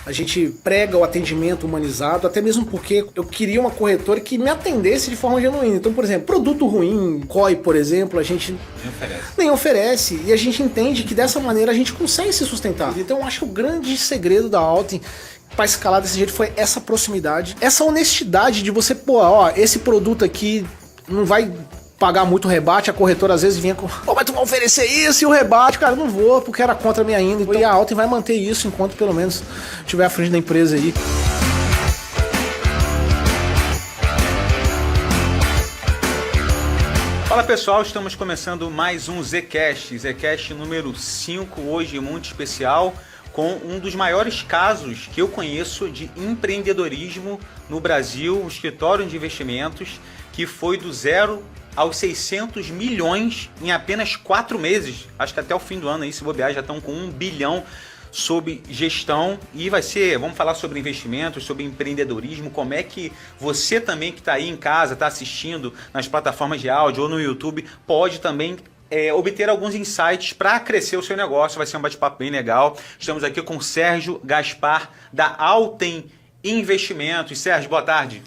A gente prega o atendimento humanizado, até mesmo porque eu queria uma corretora que me atendesse de forma genuína. Então, por exemplo, produto ruim, COI, por exemplo, a gente nem oferece. E a gente entende que dessa maneira a gente consegue se sustentar. Então, eu acho que o grande segredo da Alten para escalar desse jeito foi essa proximidade, essa honestidade de você, pô, ó, esse produto aqui não vai pagar muito rebate, a corretora às vezes vinha com, pô, mas tu vai oferecer isso e o rebate, cara, não vou, porque era contra mim ainda. Então, e a Alten vai manter isso enquanto pelo menos estiver à frente da empresa aí. Fala pessoal, estamos começando mais um Zcast número 5, hoje muito especial, com um dos maiores casos que eu conheço de empreendedorismo no Brasil, o escritório de investimentos, que foi do zero aos 600 milhões em apenas 4 meses. Acho que até o fim do ano aí, se bobear, já estão com 1 bilhão sob gestão. E vamos falar sobre investimentos, sobre empreendedorismo, como é que você também que está aí em casa, está assistindo nas plataformas de áudio ou no YouTube, pode também obter alguns insights para crescer o seu negócio. Vai ser um bate-papo bem legal. Estamos aqui com o Sérgio Gaspar, da Alten Investimentos. Sérgio, boa tarde.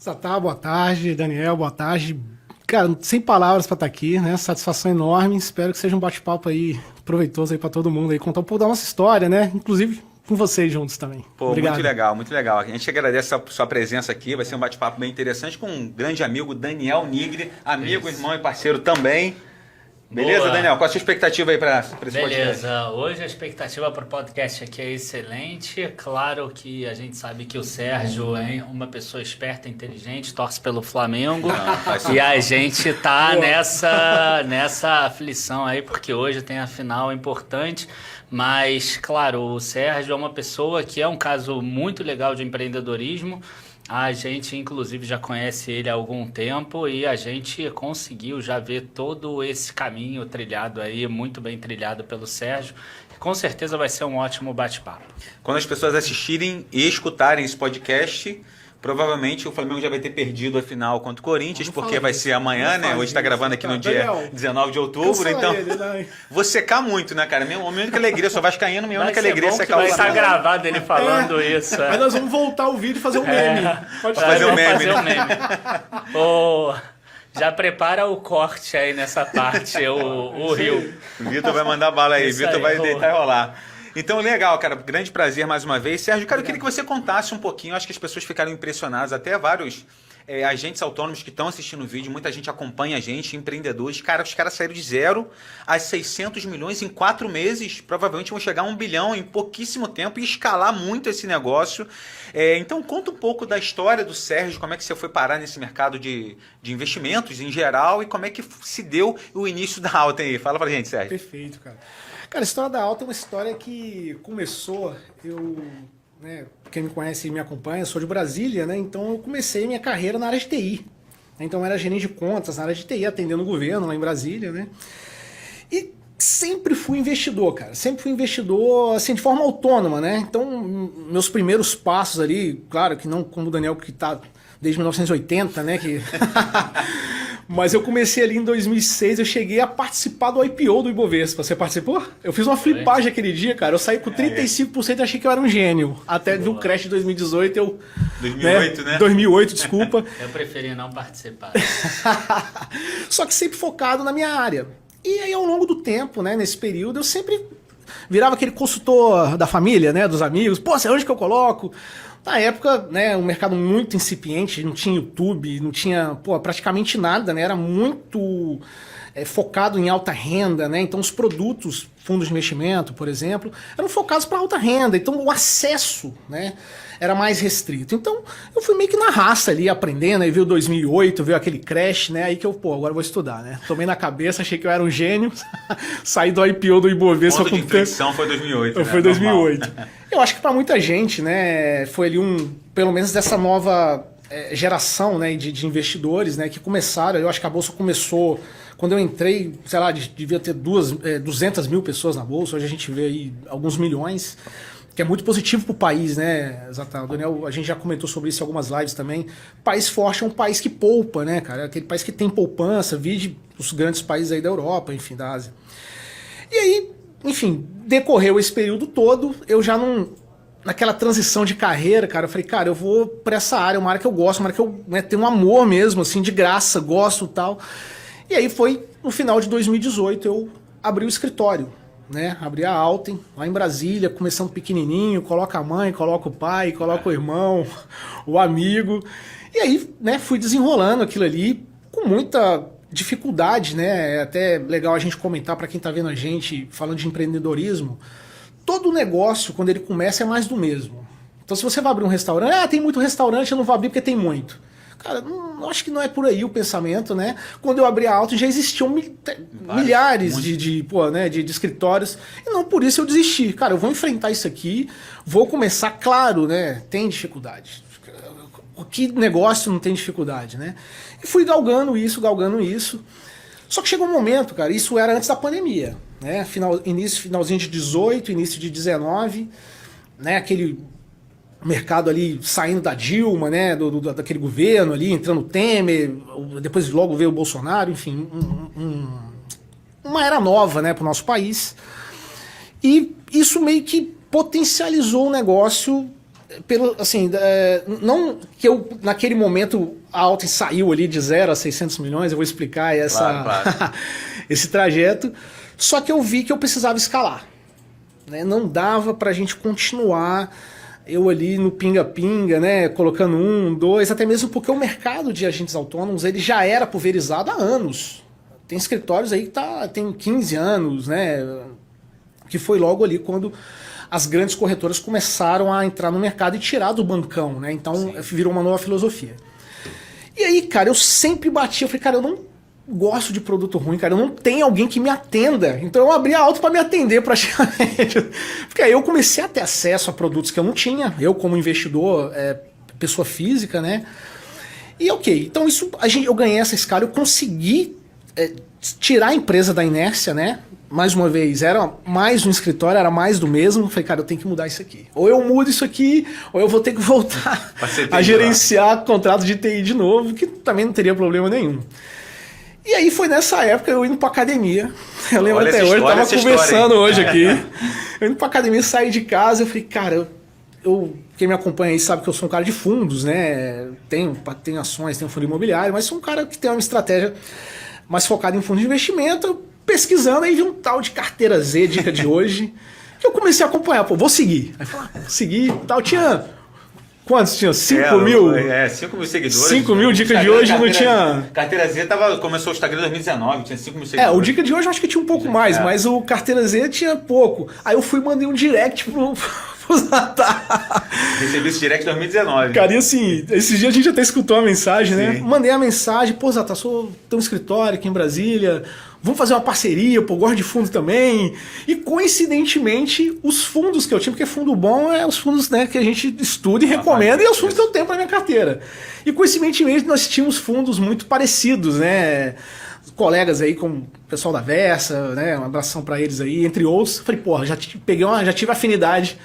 Zatá, boa tarde. Daniel, boa tarde. Cara, sem palavras para estar aqui, né? Satisfação enorme. Espero que seja um bate-papo aí proveitoso aí para todo mundo aí, contar um pouco da nossa história, né? Inclusive com vocês juntos também. Pô, obrigado. Muito legal, muito legal. A gente agradece a sua presença aqui. Vai ser um bate-papo bem interessante com um grande amigo, Daniel Nigri, amigo, irmão e parceiro também. Beleza, boa. Daniel? Qual a sua expectativa aí para esse podcast? Beleza, hoje a expectativa para o podcast aqui é excelente. Claro que a gente sabe que o Sérgio é uma pessoa esperta, inteligente, torce pelo Flamengo. Não, e a gente tá nessa aflição aí, porque hoje tem a final importante. Mas, claro, o Sérgio é uma pessoa que é um caso muito legal de empreendedorismo. A gente, inclusive, já conhece ele há algum tempo e a gente conseguiu já ver todo esse caminho trilhado aí, muito bem trilhado pelo Sérgio. Com certeza vai ser um ótimo bate-papo. Quando as pessoas assistirem e escutarem esse podcast, provavelmente o Flamengo já vai ter perdido a final contra o Corinthians, porque vai ser amanhã, né? Hoje está gravando aqui no dia 19 de outubro, então vou secar muito, né, cara? Minha única alegria, só vascaíno, minha única alegria é secar o Flamengo. Vai estar gravado ele falando isso. Mas nós vamos voltar o vídeo e fazer um meme. Pode fazer um meme. Já prepara o corte aí nessa parte, o Rio. O Vitor vai mandar bala aí, Vitor vai deitar e rolar. Então, legal, cara. Grande prazer mais uma vez. Sérgio, cara, eu queria que você contasse um pouquinho. Acho que as pessoas ficaram impressionadas. Até vários agentes autônomos que estão assistindo o vídeo. Muita gente acompanha a gente, empreendedores. Cara, os caras saíram de 0 a 600 milhões em 4 meses. Provavelmente vão chegar a 1 bilhão em pouquíssimo tempo e escalar muito esse negócio. Então, conta um pouco da história do Sérgio. Como é que você foi parar nesse mercado de investimentos em geral e como é que se deu o início da Alten aí. Fala pra gente, Sérgio. Perfeito, cara. Cara, a história da Alten é uma história que começou, quem me conhece e me acompanha, eu sou de Brasília, né? Então eu comecei minha carreira na área de TI. Então eu era gerente de contas na área de TI, atendendo o governo lá em Brasília, né? E sempre fui investidor, cara. Sempre fui investidor, assim, de forma autônoma, né? Então meus primeiros passos ali, claro que não como o Daniel que tá desde 1980, né? Mas eu comecei ali em 2006, eu cheguei a participar do IPO do Ibovespa. Você participou? Eu fiz uma flipagem aquele dia, cara. Eu saí com 35% e achei que eu era um gênio. Até do crash de 2018, 2008, né? 2008, desculpa. Eu preferi não participar. Só que sempre focado na minha área. E aí, ao longo do tempo, né, nesse período, eu sempre virava aquele consultor da família, né, dos amigos. Pô, onde que eu coloco? Na época, né, um mercado muito incipiente, não tinha YouTube, não tinha praticamente nada, né, era muito focado em alta renda, né, então os produtos, fundos de investimento, por exemplo, eram focados para alta renda, então o acesso, né, era mais restrito. Então eu fui meio que na raça ali, aprendendo, aí veio 2008, veio aquele crash, né, aí que eu, agora eu vou estudar, né, tomei na cabeça, achei que eu era um gênio, saí do IPO do Ibovespa. O ponto de inflexão foi 2008, né? Foi 2008. Eu acho que para muita gente, né, foi ali pelo menos dessa nova geração, né, de investidores, né, que começaram, eu acho que a Bolsa começou, quando eu entrei, sei lá, devia ter 200 mil pessoas na Bolsa, hoje a gente vê aí alguns milhões, que é muito positivo para o país, né, Zatá? Daniel, a gente já comentou sobre isso em algumas lives também. País forte é um país que poupa, né, cara? É aquele país que tem poupança, vide os grandes países aí da Europa, enfim, da Ásia. E aí, enfim, decorreu esse período todo, eu já não naquela transição de carreira, cara, eu falei, cara, eu vou pra essa área, uma área que eu gosto, uma área que eu tenho um amor mesmo, assim, de graça, gosto e tal. E aí foi no final de 2018, eu abri o escritório, né? Abri a Alten, lá em Brasília, começando pequenininho, coloca a mãe, coloca o pai, coloca o irmão, o amigo. E aí, né, fui desenrolando aquilo ali com muita dificuldade, né? É até legal a gente comentar para quem tá vendo a gente falando de empreendedorismo. Todo negócio, quando ele começa, é mais do mesmo. Então, se você vai abrir um restaurante, tem muito restaurante, eu não vou abrir porque tem muito. Cara, acho que não é por aí o pensamento, né? Quando eu abri a Alten, já existiam milhares de escritórios. E não por isso eu desisti. Cara, eu vou enfrentar isso aqui, vou começar, claro, né? Tem dificuldade. Que negócio não tem dificuldade, né? E fui galgando isso. Só que chegou um momento, cara, isso era antes da pandemia, né? Finalzinho de 18, início de 19, né? Aquele mercado ali saindo da Dilma, né? Daquele governo ali, entrando o Temer, depois logo veio o Bolsonaro, enfim, uma era nova, né, para o nosso país. E isso meio que potencializou o negócio. Não que eu, naquele momento, a Alten saiu ali de 0 a 600 milhões, eu vou explicar claro. Esse trajeto, só que eu vi que eu precisava escalar, né? Não dava para a gente continuar eu ali no pinga-pinga, né? Colocando 1, 2, até mesmo porque o mercado de agentes autônomos ele já era pulverizado há anos. Tem escritórios aí que tem 15 anos, né? Que foi logo ali quando as grandes corretoras começaram a entrar no mercado e tirar do bancão, né? Então virou uma nova filosofia. E aí, cara, eu sempre bati, eu falei, cara, eu não gosto de produto ruim, cara, eu não tenho alguém que me atenda. Então eu abri a Alten para me atender praticamente. Porque aí eu comecei a ter acesso a produtos que eu não tinha, eu como investidor, pessoa física, né? E ok, então eu ganhei essa escala, eu consegui tirar a empresa da inércia, né? Mais uma vez, era mais um escritório, era mais do mesmo. Falei, cara, eu tenho que mudar isso aqui. Ou eu mudo isso aqui, ou eu vou ter que voltar a gerenciar contrato de TI de novo, que também não teria problema nenhum. E aí foi nessa época eu indo pra academia. Eu lembro até hoje, tava conversando hoje aqui. Eu indo pra academia, saí de casa, eu falei, cara, quem me acompanha aí sabe que eu sou um cara de fundos, né? Tenho ações, tenho fundo imobiliário, mas sou um cara que tem uma estratégia mais focada em fundo de investimento. Pesquisando, aí vi um tal de carteira Z, dica de hoje, que eu comecei a acompanhar. Pô, vou seguir. Aí falei, seguir, tal. Tinha... Quantos tinha? 5 mil? 5 mil seguidores. 5 mil, dica de hoje não tinha... Carteira Z começou o Instagram em 2019, tinha 5 mil seguidores. O dica de hoje eu acho que tinha um pouco mais, mas o carteira Z tinha pouco. Aí eu fui e mandei um direct pro Zatar. Recebi esse direct em 2019. Cara, e assim, esses dias a gente até escutou a mensagem, né? Mandei a mensagem, pô, Zatar, tenho um escritório aqui em Brasília, vamos fazer uma parceria, pô, gosto de fundo também. E coincidentemente, os fundos que eu tinha, porque fundo bom é os fundos, né, que a gente estuda e recomenda, e é os fundos que eu tenho para minha carteira. E coincidentemente nós tínhamos fundos muito parecidos, né? Colegas aí, como o pessoal da Versa, né? Um abração para eles aí, entre outros. Falei, porra, já tive afinidade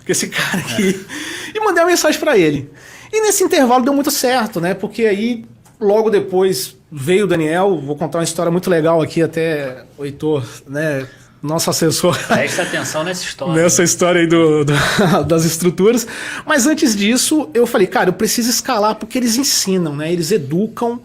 com esse cara aqui. E mandei uma mensagem para ele. E nesse intervalo deu muito certo, né? Porque aí, logo depois, veio o Daniel. Vou contar uma história muito legal aqui, até o Heitor, né? Nosso assessor. Presta atenção nessa história. Nessa história aí das estruturas. Mas antes disso, eu falei, cara, eu preciso escalar porque eles ensinam, né? Eles educam,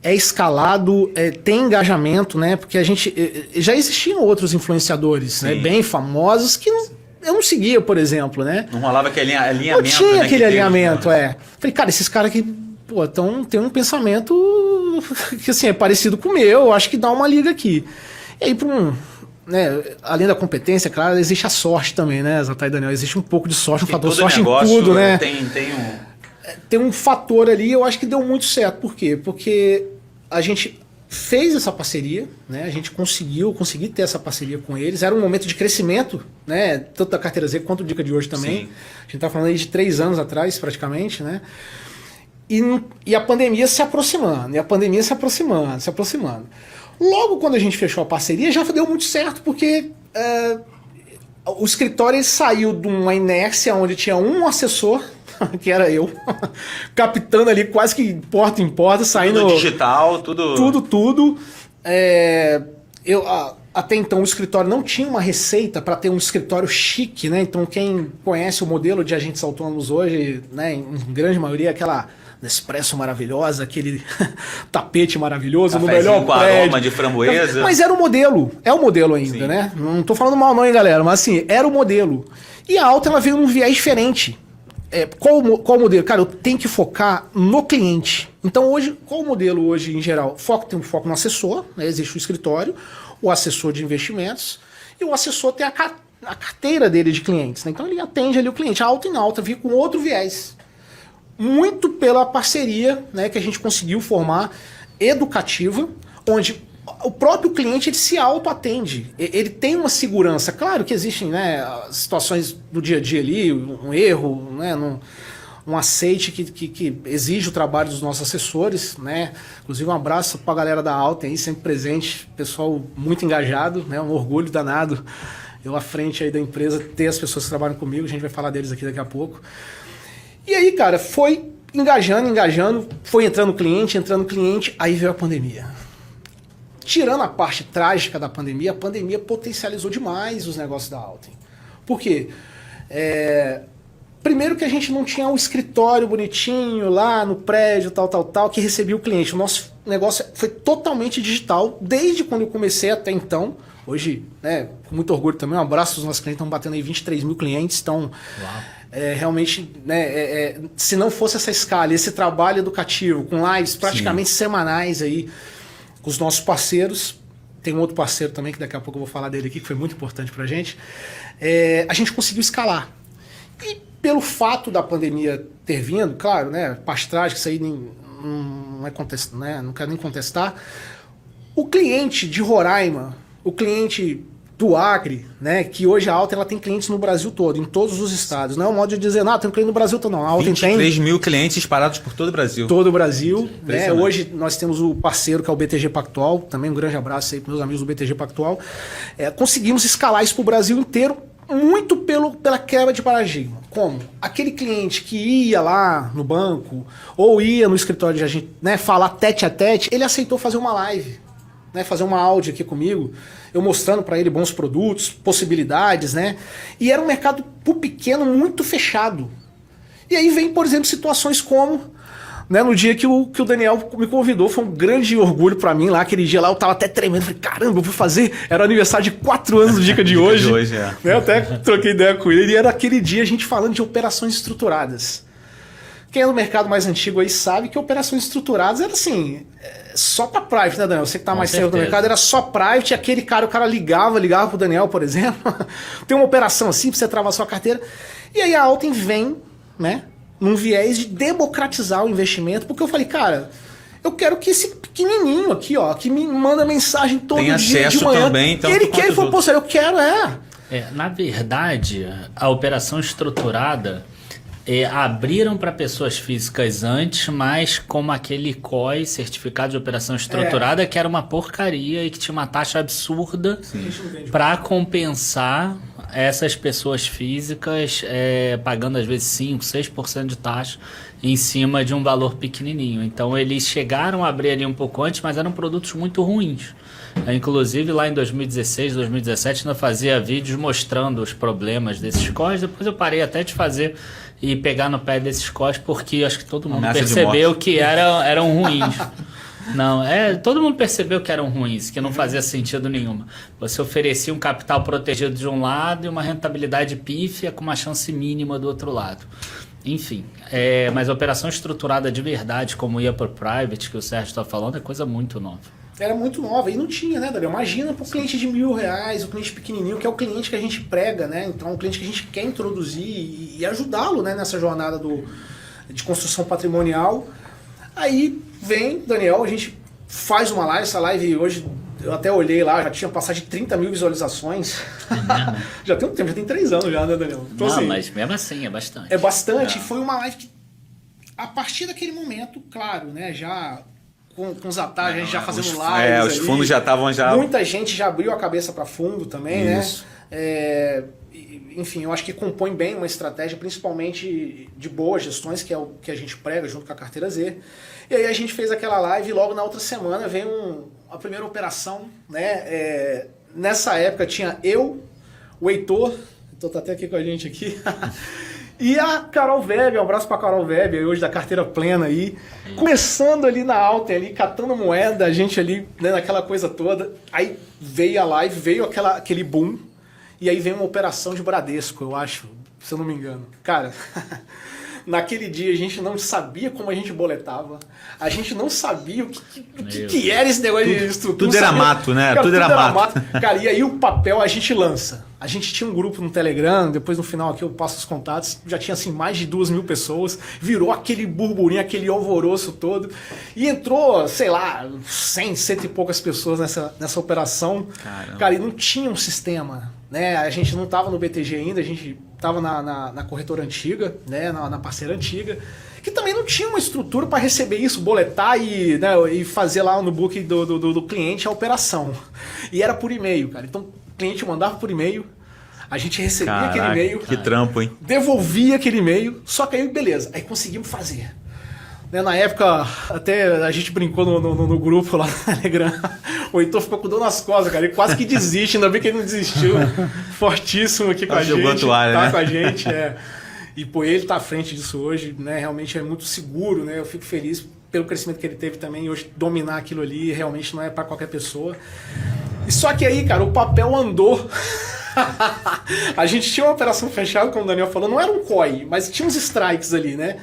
é escalado, tem engajamento, né? Porque a gente... Já existiam outros influenciadores, né? Bem famosos que eu não seguia, por exemplo, né? Não rolava aquele alinhamento. Não tinha, né, aquele alinhamento, né? Falei, cara, esses caras aqui, pô, tem um pensamento que, assim, é parecido com o meu, eu acho que dá uma liga aqui. E aí, né, além da competência, claro, existe a sorte também, né, Zatar e Daniel? Existe um pouco de sorte, um fator sorte em tudo, né? Tem um fator ali, eu acho que deu muito certo. Por quê? Porque a gente fez essa parceria, né? A gente consegui ter essa parceria com eles. Era um momento de crescimento, né? Tanto da carteira Z quanto do Dica de hoje também. Sim. A gente está falando aí de 3 anos atrás, praticamente, né? E a pandemia se aproximando, se aproximando. Logo quando a gente fechou a parceria, já deu muito certo, porque o escritório saiu de uma inércia onde tinha um assessor, que era eu, captando ali quase que porta em porta, saindo... Tudo digital, tudo... Tudo. até então o escritório não tinha uma receita para ter um escritório chique, né? Então quem conhece o modelo de agentes autônomos hoje, né, em grande maioria, aquela Nespresso maravilhosa, aquele tapete maravilhoso, no melhor com prédio. aroma de framboesa. Mas era o modelo, é o modelo ainda, Sim. né? Não tô falando mal não, hein, galera, mas assim, era o modelo. E a Alta, ela veio num viés diferente. Qual o modelo? Cara, eu tenho que focar no cliente. Então hoje, qual o modelo hoje em geral? Tem um foco no assessor, né? Existe o escritório, o assessor de investimentos, e o assessor tem a carteira dele de clientes, né? Então ele atende ali o cliente. A Alta veio com outro viés. Muito pela parceria, né, que a gente conseguiu formar, educativa, onde o próprio cliente ele se auto-atende. Ele tem uma segurança. Claro que existem, né, situações do dia a dia ali, um erro, né, um aceite que exige o trabalho dos nossos assessores, né? Inclusive um abraço para a galera da Alta aí, sempre presente, pessoal muito engajado, né? Um orgulho danado eu à frente aí da empresa ter as pessoas que trabalham comigo, a gente vai falar deles aqui daqui a pouco. E aí, cara, foi engajando, foi entrando cliente, aí veio a pandemia. Tirando a parte trágica da pandemia, a pandemia potencializou demais os negócios da Alten. Por quê? Primeiro que a gente não tinha um escritório bonitinho lá no prédio, tal, que recebia o cliente. O nosso negócio foi totalmente digital, desde quando eu comecei até então. Hoje, né, com muito orgulho também, um abraço aos nossos clientes, estão batendo aí 23 mil clientes, então... realmente, né, se não fosse essa escala, esse trabalho educativo, com lives praticamente semanais aí, com os nossos parceiros, tem um outro parceiro também, que daqui a pouco eu vou falar dele aqui, que foi muito importante pra gente, a gente conseguiu escalar. E pelo fato da pandemia ter vindo, claro, né, parte trágica, isso aí não é contestar, né, não quero nem contestar, o cliente de Roraima, o cliente do Acre, né, que hoje a Alten ela tem clientes no Brasil todo, em todos os estados. Não é um modo de dizer, não, tem cliente no Brasil todo, não. A Alten 23 mil clientes espalhados por todo o Brasil. Todo o Brasil. Né? Hoje nós temos o parceiro que é o BTG Pactual, também um grande abraço aí para meus amigos do BTG Pactual. Conseguimos escalar isso para o Brasil inteiro, muito pela quebra de paradigma. Como? Aquele cliente que ia lá no banco, ou ia no escritório de agente, né, falar tete a tete, ele aceitou fazer uma live, né, fazer uma áudio aqui comigo, eu mostrando para ele bons produtos, possibilidades, né? E era um mercado pro pequeno muito fechado. E aí vem, por exemplo, situações como, né, no dia que o Daniel me convidou, foi um grande orgulho para mim lá, aquele dia lá eu tava até tremendo, falei, caramba, eu vou fazer, era o aniversário de 4 anos do Dica de hoje. Né? Eu até troquei ideia com ele, e era aquele dia a gente falando de operações estruturadas. Quem é do mercado mais antigo aí sabe que operações estruturadas era assim, só para private, né, Daniel? Você que tá mais tempo no mercado, era só private, aquele cara, o cara ligava pro Daniel, por exemplo, tem uma operação assim pra você travar sua carteira. E aí a Alten vem, né, num viés de democratizar o investimento, porque eu falei, cara, eu quero que esse pequenininho aqui, ó, que me manda mensagem todo dia de manhã, também, então, ele quer, ele falou, pô, eu quero, na verdade, a operação estruturada abriram para pessoas físicas antes, mas como aquele COI, Certificado de Operação Estruturada, que era uma porcaria e que tinha uma taxa absurda para compensar essas pessoas físicas pagando às vezes 5%, 6% de taxa em cima de um valor pequenininho. Então eles chegaram a abrir ali um pouco antes, mas eram produtos muito ruins. Inclusive lá em 2016, 2017 eu fazia vídeos mostrando os problemas desses COIs. Depois eu parei até de fazer e pegar no pé desses COIs, porque acho que todo mundo percebeu que eram ruins. Não, todo mundo percebeu que eram ruins, que não fazia sentido nenhum. Você oferecia um capital protegido de um lado e uma rentabilidade pífia com uma chance mínima do outro lado. Enfim, mas a operação estruturada de verdade, como ia para o private, que o Sérgio está falando, é coisa muito nova. Era muito nova e não tinha, né, Daniel? Imagina para o cliente de R$1.000, o cliente pequenininho, que é o cliente que a gente prega, né? Então é um cliente que a gente quer introduzir e ajudá-lo, né, nessa jornada de construção patrimonial. Aí vem, Daniel, a gente faz uma live, essa live hoje, eu até olhei lá, já tinha passado de 30 mil visualizações. Já tem um tempo, já tem 3 anos já, né, Daniel? Então, não, assim, mas mesmo assim é bastante. É bastante, foi uma live que, a partir daquele momento, claro, né, já... Com os atalhos, a gente já fazendo lives. Os fundos já estavam já... Muita gente já abriu a cabeça para fundo também, isso, né? Enfim, eu acho que compõe bem uma estratégia, principalmente de boas gestões, que é o que a gente prega junto com a Carteira Z. E aí a gente fez aquela live e logo na outra semana vem a primeira operação, né? nessa época tinha eu, o Heitor tá até aqui com a gente aqui, e a Carol Weber, um abraço pra Carol Weber, hoje da Carteira Plena aí, começando ali na Alten, ali, catando moeda, a gente ali, né, naquela coisa toda, aí veio a live, veio aquele boom, e aí veio uma operação de Bradesco, eu acho, se eu não me engano. Cara, naquele dia a gente não sabia como a gente boletava, a gente não sabia o que era esse negócio de estrutura. Tudo era mato, né? Cara, tudo era mato. Cara, e aí o papel a gente lança. A gente tinha um grupo no Telegram, depois no final aqui eu passo os contatos, já tinha assim mais de 2.000 pessoas, virou aquele burburinho, aquele alvoroço todo, e entrou, sei lá, 100 e poucas pessoas nessa operação. Caramba. Cara, e não tinha um sistema, né? A gente não estava no BTG ainda, a gente estava na corretora antiga, né? na parceira antiga, que também não tinha uma estrutura para receber isso, boletar e, né, e fazer lá no book do cliente a operação. E era por e-mail, cara. Então o cliente mandava por e-mail, a gente recebia aquele e-mail, que trampo, hein? devolvia aquele e-mail, só que aí beleza, aí conseguimos fazer. Né, na época, até a gente brincou no grupo lá no Telegram, o Heitor ficou com dor nas costas, cara, ele quase que desiste, ainda bem que ele não desistiu. Fortíssimo aqui com a gente, toalha, né? com a gente, E pô, ele tá à frente disso hoje, né? Realmente é muito seguro, né? Eu fico feliz pelo crescimento que ele teve também. Hoje dominar aquilo ali realmente não é para qualquer pessoa. E só que aí, cara, o papel andou. A gente tinha uma operação fechada, como o Daniel falou, não era um COI, mas tinha uns strikes ali, né?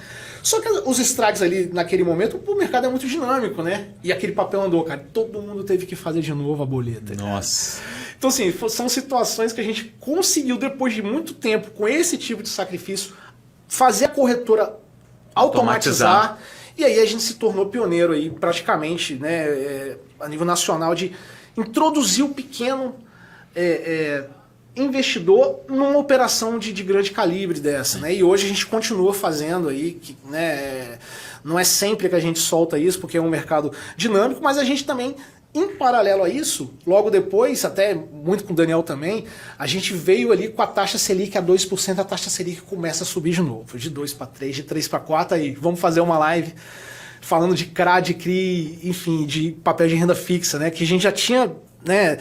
Só que os strikes ali, naquele momento, o mercado é muito dinâmico, né? E aquele papel andou, cara. Todo mundo teve que fazer de novo a boleta. Nossa. Cara. Então, assim, são situações que a gente conseguiu, depois de muito tempo, com esse tipo de sacrifício, fazer a corretora automatizar. E aí a gente se tornou pioneiro aí, praticamente, né, a nível nacional, de introduzir o pequeno investidor numa operação de grande calibre dessa, né? E hoje a gente continua fazendo aí, né? Não é sempre que a gente solta isso, porque é um mercado dinâmico, mas a gente também, em paralelo a isso, logo depois, até muito com o Daniel também, a gente veio ali com a taxa Selic a 2%, a taxa Selic começa a subir de novo, de 2 para 3, de 3 para 4, aí vamos fazer uma live falando de CRA, de CRI, enfim, de papel de renda fixa, né? Que a gente já tinha, né?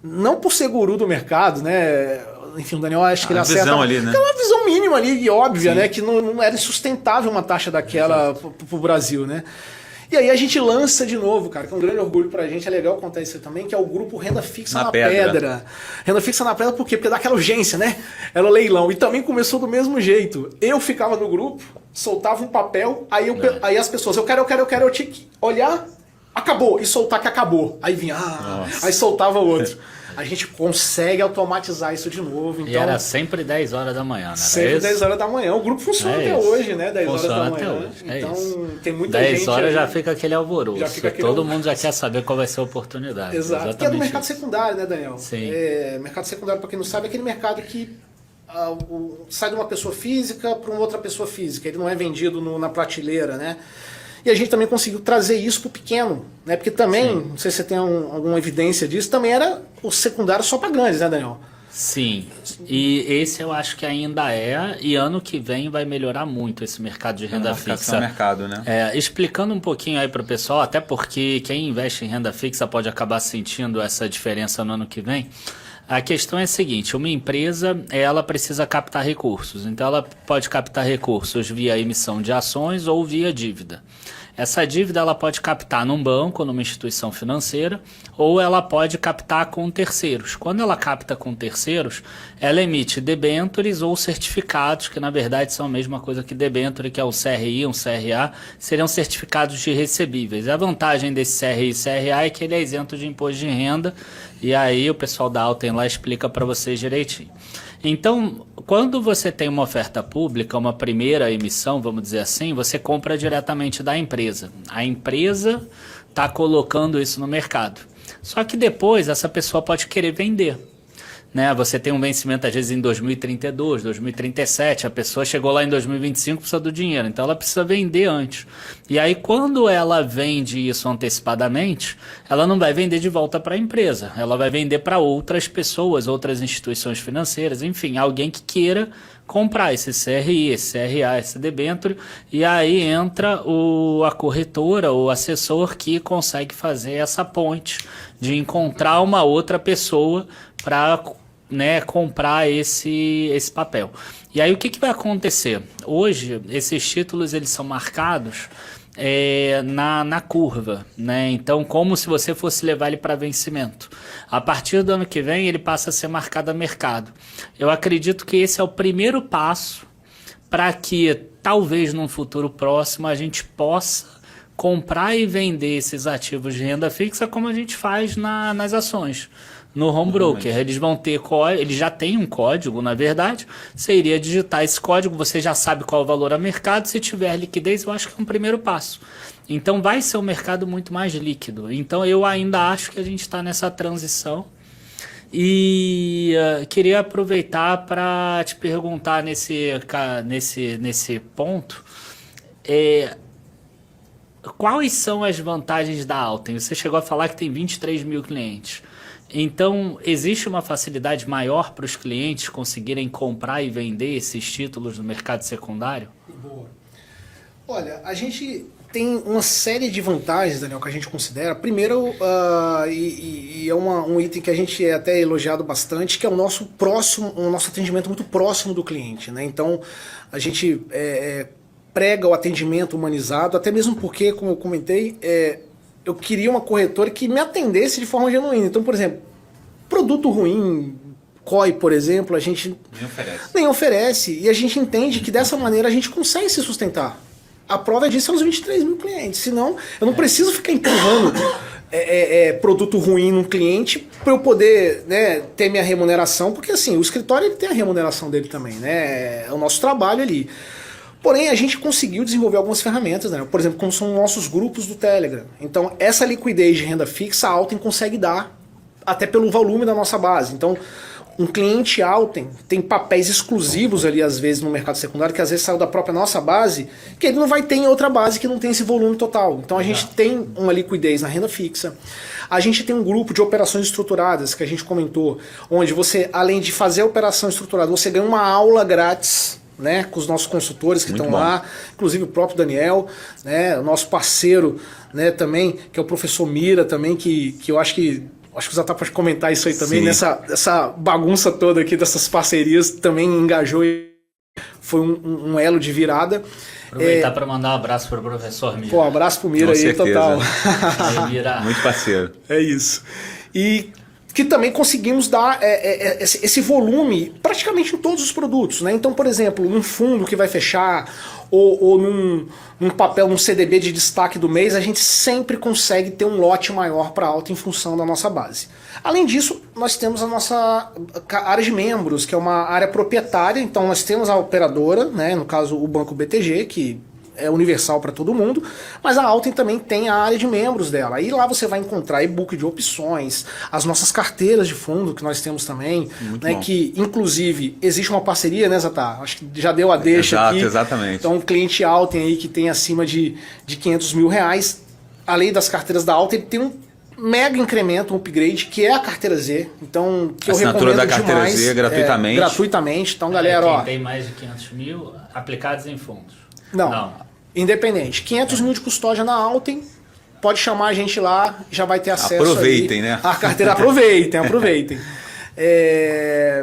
Não por ser guru do mercado, né? Enfim, o Daniel acho que ele acerta. Visão ali, né? É uma visão mínima ali e óbvia, né? Que não era insustentável uma taxa daquela pro Brasil, né? E aí a gente lança de novo, cara, que é um grande orgulho pra gente, é legal contar isso também, que é o grupo Renda Fixa na Pedra. Renda Fixa na Pedra por quê? Porque dá aquela urgência, né? Era leilão. E também começou do mesmo jeito. Eu ficava no grupo, soltava um papel, aí as pessoas, eu quero, eu tinha que olhar, acabou, e soltar que acabou. Aí vinha, aí soltava o outro. A gente consegue automatizar isso de novo. Então, e era sempre 10 horas da manhã, né? Sempre 10 horas da manhã. O grupo funciona até hoje, né? 10 horas da manhã. Até hoje. Então, tem muita 10 gente... 10 horas aí, já fica aquele alvoroço. Todo mundo já quer saber qual vai ser a oportunidade. Exato. Que é do mercado secundário, né, Daniel? Sim. Mercado secundário, para quem não sabe, é aquele mercado que sai de uma pessoa física para uma outra pessoa física. Ele não é vendido na prateleira, né? E a gente também conseguiu trazer isso para o pequeno, né? Porque também, não sei se você tem alguma evidência disso, também era o secundário só para grandes, né, Daniel? Sim, e esse eu acho que ainda e ano que vem vai melhorar muito esse mercado de renda fixa. Mercado, né? Explicando um pouquinho aí para o pessoal, até porque quem investe em renda fixa pode acabar sentindo essa diferença no ano que vem. A questão é a seguinte, uma empresa ela precisa captar recursos, então ela pode captar recursos via emissão de ações ou via dívida. Essa dívida ela pode captar num banco, numa instituição financeira, ou ela pode captar com terceiros. Quando ela capta com terceiros, ela emite debêntures ou certificados, que na verdade são a mesma coisa que debênture, que é o CRI, um CRA, seriam certificados de recebíveis. A vantagem desse CRI e CRA é que ele é isento de imposto de renda, e aí o pessoal da Alten lá explica para vocês direitinho. Então, quando você tem uma oferta pública, uma primeira emissão, vamos dizer assim, você compra diretamente da empresa. A empresa está colocando isso no mercado. Só que depois essa pessoa pode querer vender. né? Você tem um vencimento às vezes em 2032, 2037, a pessoa chegou lá em 2025, precisa do dinheiro, então ela precisa vender antes. E aí quando ela vende isso antecipadamente, ela não vai vender de volta para a empresa, ela vai vender para outras pessoas, outras instituições financeiras, enfim, alguém que queira comprar esse CRI, esse CRA, esse debênture, e aí entra a corretora, o assessor que consegue fazer essa ponte de encontrar uma outra pessoa para, né, comprar esse papel. E aí o que vai acontecer? Hoje, esses títulos eles são marcados na curva, né? Então, como se você fosse levar ele para vencimento. A partir do ano que vem, ele passa a ser marcado a mercado. Eu acredito que esse é o primeiro passo para que, talvez num futuro próximo, a gente possa comprar e vender esses ativos de renda fixa como a gente faz nas ações. No home broker, eles vão ter eles já têm um código, na verdade. Você iria digitar esse código, você já sabe qual é o valor a mercado. Se tiver liquidez, eu acho que é um primeiro passo. Então vai ser um mercado muito mais líquido. Então eu ainda acho que a gente está nessa transição. E queria aproveitar para te perguntar nesse ponto, quais são as vantagens da Alten? Você chegou a falar que tem 23 mil clientes. Então, existe uma facilidade maior para os clientes conseguirem comprar e vender esses títulos no mercado secundário? Boa. Olha, a gente tem uma série de vantagens, Daniel, que a gente considera. Primeiro, e é um item que a gente é até elogiado bastante, que é o nosso atendimento muito próximo do cliente, né? Então, a gente prega o atendimento humanizado, até mesmo porque, como eu comentei, eu queria uma corretora que me atendesse de forma genuína. Então, por exemplo, produto ruim, COI, por exemplo, a gente nem oferece. E a gente entende que dessa maneira a gente consegue se sustentar. A prova disso são os 23 mil clientes. Senão, eu não preciso ficar empurrando produto ruim num cliente para eu poder, né, ter minha remuneração. Porque assim, o escritório ele tem a remuneração dele também, né? É o nosso trabalho ali. Porém, a gente conseguiu desenvolver algumas ferramentas, né? Por exemplo, como são nossos grupos do Telegram. Então, essa liquidez de renda fixa, a Alten consegue dar, até pelo volume da nossa base. Então, um cliente Alten tem papéis exclusivos ali, às vezes, no mercado secundário, que às vezes saiu da própria nossa base, que ele não vai ter em outra base que não tem esse volume total. Então, a gente tem uma liquidez na renda fixa. A gente tem um grupo de operações estruturadas, que a gente comentou, onde você, além de fazer a operação estruturada, você ganha uma aula grátis, né, com os nossos consultores que estão lá, inclusive o próprio Daniel, né, o nosso parceiro, né, também, que é o professor Mira também, que eu acho que o Zatá pode comentar isso aí também, nessa bagunça toda aqui dessas parcerias, também engajou e foi um elo de virada. Aproveitar para mandar um abraço para o professor Mira. Pô, um abraço pro Mira com aí, certeza. total. Muito parceiro. É isso. E que também conseguimos dar esse volume praticamente em todos os produtos, né? Então, por exemplo, num fundo que vai fechar ou num papel, num CDB de destaque do mês, a gente sempre consegue ter um lote maior para alta em função da nossa base. Além disso, nós temos a nossa área de membros, que é uma área proprietária. Então nós temos a operadora, né? No caso o Banco BTG, que é universal para todo mundo, mas a Alten também tem a área de membros dela. Aí lá você vai encontrar e-book de opções, as nossas carteiras de fundo que nós temos também, né, que inclusive existe uma parceria, né, Zatá? Acho que já deu a deixa aqui. Exatamente. Então um cliente Alten aí que tem acima de 500 mil reais, além das carteiras da Alten, ele tem um mega incremento, um upgrade, que é a carteira Z. Então, que eu recomendo da carteira demais, Z gratuitamente. Gratuitamente. Então, galera, quem ó... tem mais de 500 mil aplicados em fundos. Não. Independente. 500 mil de custódia na Alten, pode chamar a gente lá, já vai ter acesso. Aproveitem, aí, né? A carteira, aproveitem.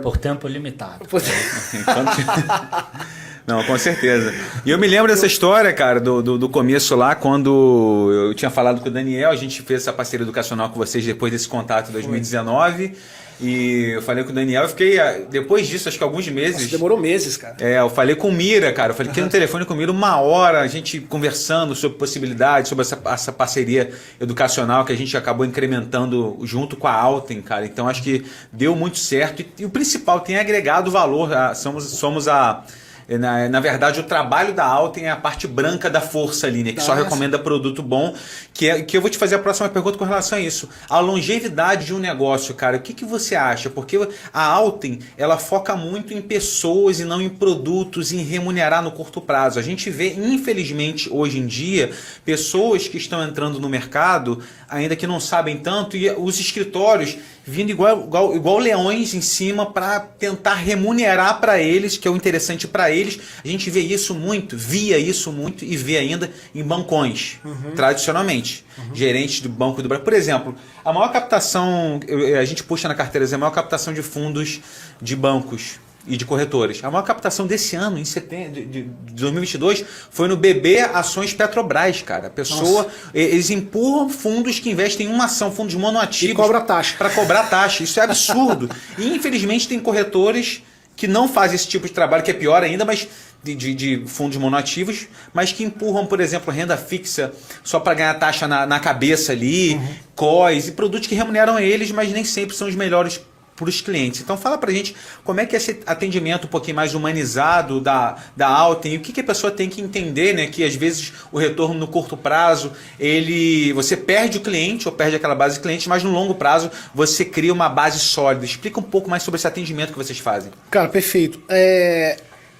Por tempo limitado. Não, com certeza. E eu me lembro dessa história, cara, do começo lá, quando eu tinha falado com o Daniel, a gente fez essa parceria educacional com vocês depois desse contato em 2019. E eu falei com o Daniel, eu fiquei, depois disso, acho que alguns meses... Nossa, demorou meses, cara. Eu falei com o Mira, cara, eu falei que no telefone com o Mira 1 hora, a gente conversando sobre possibilidades, sobre essa parceria educacional que a gente acabou incrementando junto com a Alten, cara. Então acho que deu muito certo e o principal, tem agregado valor, somos a Na verdade, o trabalho da Alten é a parte branca da força ali, né? Que só recomenda produto bom. Que eu vou te fazer a próxima pergunta com relação a isso. A longevidade de um negócio, cara, o que você acha? Porque a Alten, ela foca muito em pessoas e não em produtos, em remunerar no curto prazo. A gente vê, infelizmente, hoje em dia, pessoas que estão entrando no mercado, ainda que não sabem tanto, e os escritórios vindo igual leões em cima para tentar remunerar para eles, que é o interessante para eles. A gente via isso muito e vê ainda em bancões, tradicionalmente. Gerentes do Banco do Brasil. Por exemplo, a maior captação, a gente puxa na carteira, a maior captação de fundos de bancos e de corretoras. A maior captação desse ano, em setembro de 2022, foi no BB Ações Petrobras, cara. A pessoa, eles empurram fundos que investem em uma ação, fundos monoativos. E cobra taxa. Para cobrar taxa. Isso é absurdo. E infelizmente tem corretores que não fazem esse tipo de trabalho, que é pior ainda, mas de fundos monoativos, mas que empurram, por exemplo, renda fixa só para ganhar taxa na cabeça ali, COIs e produtos que remuneram eles, mas nem sempre são os melhores para os clientes. Então fala pra gente como é que é esse atendimento um pouquinho mais humanizado da Alten, e o que a pessoa tem que entender, né? Que às vezes o retorno no curto prazo, você perde o cliente ou perde aquela base de clientes, mas no longo prazo você cria uma base sólida. Explica um pouco mais sobre esse atendimento que vocês fazem. Cara, perfeito.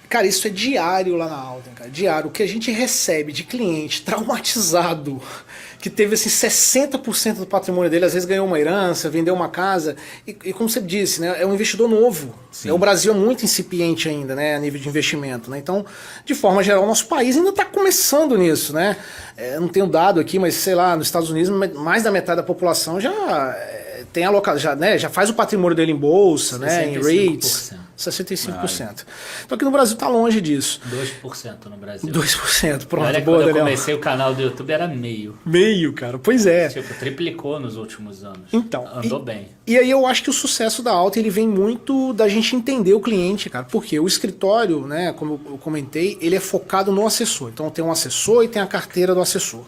Cara, isso é diário lá na Alten, cara. Diário. O que a gente recebe de cliente traumatizado, que teve assim 60% do patrimônio dele, às vezes ganhou uma herança, vendeu uma casa, e como você disse, né, é um investidor novo. O Brasil é muito incipiente ainda, né, a nível de investimento, né? Então, de forma geral, o nosso país ainda está começando nisso, né? Não tenho dado aqui, mas sei lá, nos Estados Unidos mais da metade da população já tem já faz o patrimônio dele em bolsa, né, em REITs. 65%. Então aqui no Brasil está longe disso. 2% no Brasil. 2%, pronto. Olha, boa, quando eu Daniel. comecei o canal do YouTube era meio. Meio, cara. Pois é. Tipo, triplicou nos últimos anos. Então. Andou bem. E aí eu acho que o sucesso da Alten, ele vem muito da gente entender o cliente, cara. Porque o escritório, né, como eu comentei, ele é focado no assessor. Então tem um assessor e tem a carteira do assessor.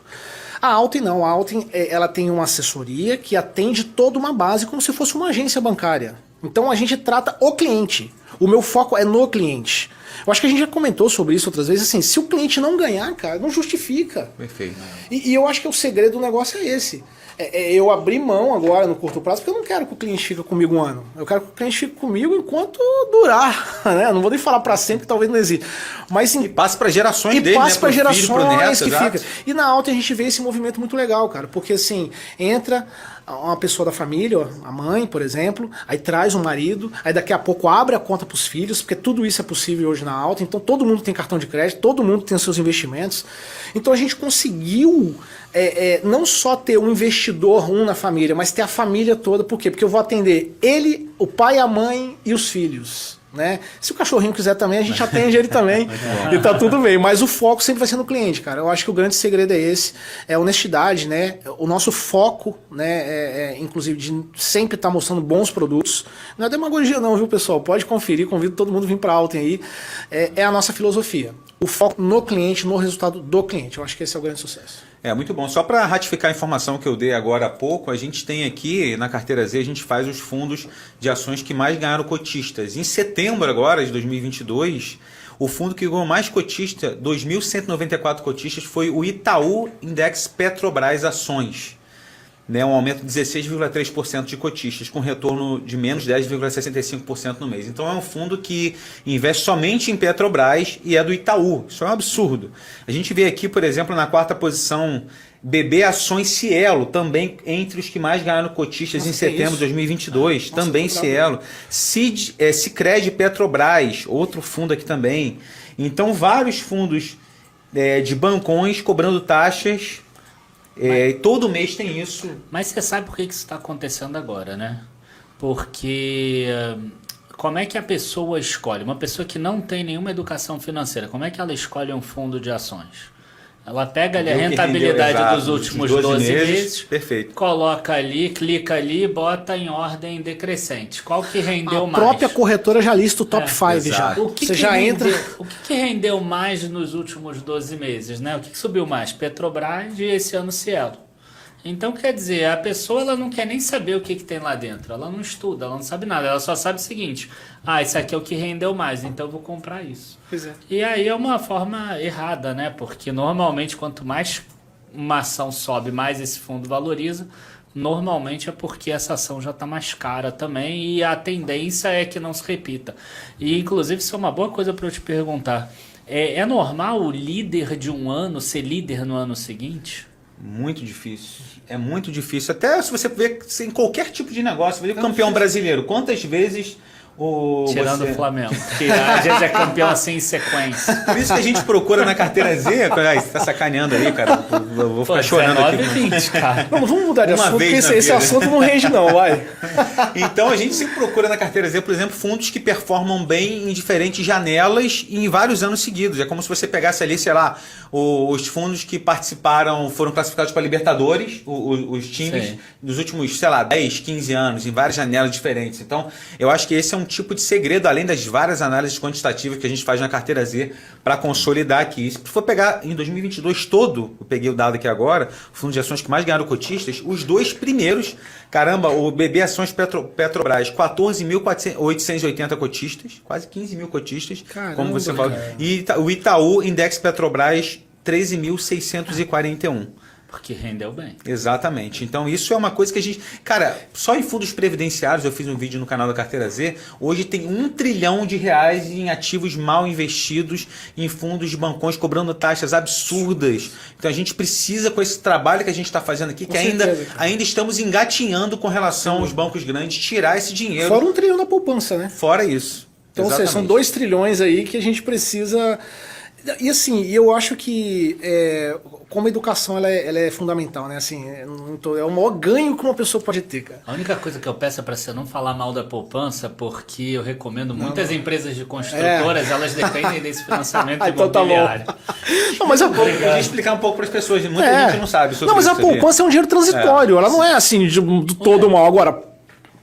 A Alten não. A Alten, ela tem uma assessoria que atende toda uma base como se fosse uma agência bancária. Então a gente trata o cliente. O meu foco é no cliente. Eu acho que a gente já comentou sobre isso outras vezes. Assim, se o cliente não ganhar, cara, não justifica. Perfeito. E eu acho que o segredo do negócio é esse. Eu abri mão agora no curto prazo, porque eu não quero que o cliente fique comigo um ano. Eu quero que o cliente fique comigo enquanto durar. Né? Não vou nem falar para sempre, que talvez não exista. Mas, e passe para gerações dele, passe para gerações filho, pro neto, que fica. E na Alten a gente vê esse movimento muito legal, cara. Porque assim, entra uma pessoa da família, a mãe, por exemplo, aí traz um marido, aí daqui a pouco abre a conta para os filhos, porque tudo isso é possível hoje na Alten. Então todo mundo tem cartão de crédito, todo mundo tem os seus investimentos. Então a gente conseguiu não só ter um investidor, na família, mas ter a família toda. Por quê? Porque eu vou atender ele, o pai, a mãe e os filhos. Né? Se o cachorrinho quiser também, a gente atende ele também e tá tudo bem, mas o foco sempre vai ser no cliente, cara. Eu acho que o grande segredo é esse, é a honestidade, né? O nosso foco, né, inclusive de sempre estar mostrando bons produtos. Não é demagogia não, viu, pessoal? Pode conferir, convido todo mundo a vir pra Alten aí. É a nossa filosofia. O foco no cliente, no resultado do cliente. Eu acho que esse é o grande sucesso. Muito bom. Só para ratificar a informação que eu dei agora há pouco, a gente tem aqui na carteira Z, a gente faz os fundos de ações que mais ganharam cotistas. Em setembro agora de 2022, o fundo que ganhou mais cotista, 2.194 cotistas, foi o Itaú Index Petrobras Ações. Né, um aumento de 16,3% de cotistas, com retorno de menos 10,65% no mês. Então é um fundo que investe somente em Petrobras e é do Itaú. Isso é um absurdo. A gente vê aqui, por exemplo, na quarta posição, BB Ações Cielo, também entre os que mais ganharam cotistas em setembro de 2022. Também Cielo. Sicredi Petrobras, outro fundo aqui também. Então vários fundos de bancões cobrando taxas. Todo mês tem isso. Mas você sabe por que isso está acontecendo agora, né? Porque como é que a pessoa escolhe? Uma pessoa que não tem nenhuma educação financeira, como é que ela escolhe um fundo de ações? Ela pega ali a rentabilidade dos últimos 12 meses, perfeito. Coloca ali, clica ali e bota em ordem decrescente. Qual que rendeu mais? A própria corretora já lista o top 5 já. Você já entra... O que rendeu mais nos últimos 12 meses? Né? O que subiu mais? Petrobras e esse ano Cielo. Então, quer dizer, a pessoa ela não quer nem saber o que tem lá dentro. Ela não estuda, ela não sabe nada. Ela só sabe o seguinte: isso aqui é o que rendeu mais, então eu vou comprar isso. Pois é. E aí é uma forma errada, né? Porque normalmente quanto mais uma ação sobe, mais esse fundo valoriza. Normalmente é porque essa ação já está mais cara também e a tendência é que não se repita. E inclusive isso é uma boa coisa para eu te perguntar. É normal o líder de um ano ser líder no ano seguinte? Muito difícil. É muito difícil. Até se você vê em qualquer tipo de negócio, você vê o campeão brasileiro. Quantas vezes Tirando o Flamengo, que às vezes é campeão assim em sequência. Por isso que a gente procura na carteira Z. Você tá sacaneando aí, cara. Eu vou ficar chorando aqui. 20, cara. Não, vamos mudar de assunto, porque esse assunto não rende não, vai. Então a gente sempre procura na carteira Z, por exemplo, fundos que performam bem em diferentes janelas e em vários anos seguidos. É como se você pegasse ali, sei lá, os fundos que participaram, foram classificados para Libertadores, os times dos últimos, sei lá, 10, 15 anos, em várias janelas diferentes. Então, eu acho que esse é um tipo de segredo, além das várias análises quantitativas que a gente faz na carteira Z para consolidar aqui. Se for pegar em 2022 todo, eu peguei o dado aqui agora, o fundo de ações que mais ganharam cotistas, os dois primeiros, caramba, o BB Ações Petrobras, 14.880 cotistas, quase 15 mil cotistas, caramba, como você falou. E o Itaú Index Petrobras, 13.641. Porque rendeu bem. Exatamente. Então isso é uma coisa que a gente... Cara, só em fundos previdenciários, eu fiz um vídeo no canal da Carteira Z, hoje tem R$1 trilhão em ativos mal investidos, em fundos de bancões cobrando taxas absurdas. Então a gente precisa, com esse trabalho que a gente está fazendo aqui, que ainda estamos engatinhando com relação aos bancos grandes, tirar esse dinheiro. Fora R$1 trilhão da poupança, né? Fora isso. Então, ou seja, são 2 trilhões aí que a gente precisa... E assim, eu acho que como a educação ela é fundamental, né? Assim, é o maior ganho que uma pessoa pode ter, cara. A única coisa que eu peço é para você não falar mal da poupança, porque eu recomendo muitas empresas de construtoras, elas dependem desse financiamento imobiliário. Tá não, mas eu vou explicar um pouco para as pessoas, muita gente não sabe sobre isso. Não, mas a poupança é um dinheiro transitório, ela não é assim de todo mal. Agora,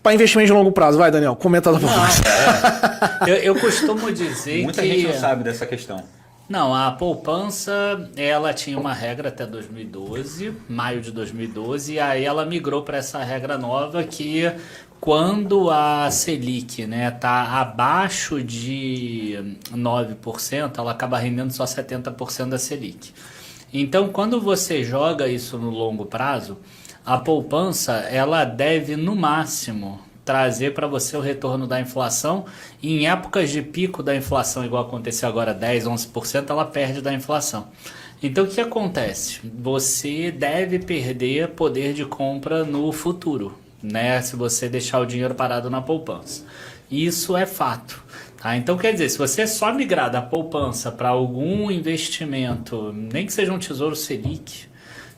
para investimento de longo prazo, vai, Daniel, comenta da poupança. Eu costumo dizer muita gente não sabe dessa questão. Não, a poupança, ela tinha uma regra até 2012, maio de 2012, e aí ela migrou para essa regra nova que quando a Selic tá abaixo de 9%, ela acaba rendendo só 70% da Selic. Então, quando você joga isso no longo prazo, a poupança ela deve, no máximo, trazer para você o retorno da inflação. E em épocas de pico da inflação, igual aconteceu agora, 10%, 11%, ela perde da inflação. Então o que acontece? Você deve perder poder de compra no futuro, né? Se você deixar o dinheiro parado na poupança. Isso é fato. Tá? Então quer dizer, se você só migrar da poupança para algum investimento, nem que seja um Tesouro Selic,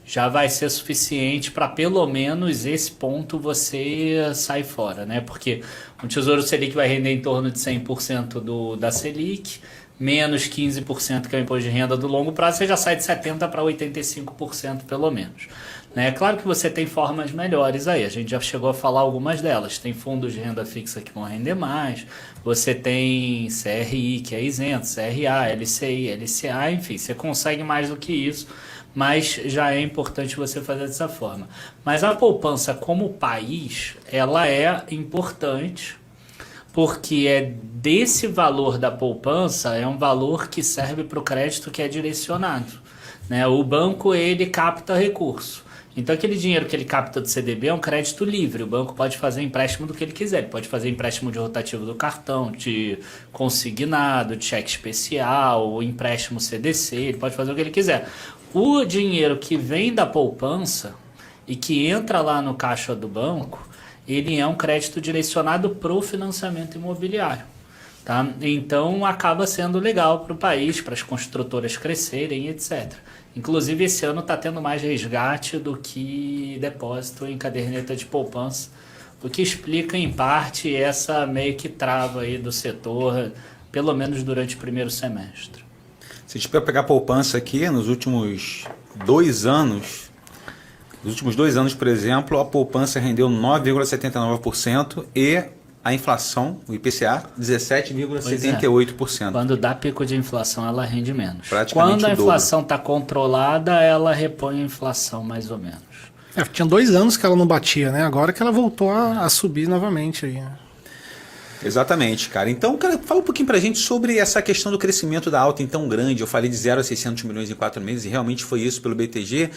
já vai ser suficiente para pelo menos esse ponto você sair fora, né? Porque o Tesouro Selic vai render em torno de 100% da Selic, menos 15% que é o imposto de renda do longo prazo, você já sai de 70% para 85% pelo menos. É claro que você tem formas melhores aí, a gente já chegou a falar algumas delas. Tem fundos de renda fixa que vão render mais, você tem CRI que é isento, CRA, LCI, LCA, enfim, você consegue mais do que isso, mas já é importante você fazer dessa forma. Mas a poupança como país, ela é importante porque desse valor da poupança, é um valor que serve para o crédito que é direcionado, né? O banco, ele capta recurso. Então aquele dinheiro que ele capta do CDB é um crédito livre, o banco pode fazer empréstimo do que ele quiser, ele pode fazer empréstimo de rotativo do cartão, de consignado, de cheque especial, empréstimo CDC, ele pode fazer o que ele quiser. O dinheiro que vem da poupança e que entra lá no caixa do banco, ele é um crédito direcionado para o financiamento imobiliário. Tá? Então acaba sendo legal para o país, para as construtoras crescerem, etc. Inclusive esse ano está tendo mais resgate do que depósito em caderneta de poupança, o que explica em parte essa meio que trava aí do setor, pelo menos durante o primeiro semestre. Se a gente pegar a poupança aqui, nos últimos 2 anos, por exemplo, a poupança rendeu 9,79% e a inflação, o IPCA, 17,78%. Quando dá pico de inflação, ela rende menos. Praticamente quando a inflação está controlada, ela repõe a inflação mais ou menos. Tinha 2 anos que ela não batia, né? Agora que ela voltou a subir novamente aí. Exatamente, cara. Então, cara, fala um pouquinho pra gente sobre essa questão do crescimento da Alten tão grande. Eu falei de 0 a 600 milhões em 4 meses e realmente foi isso pelo BTG.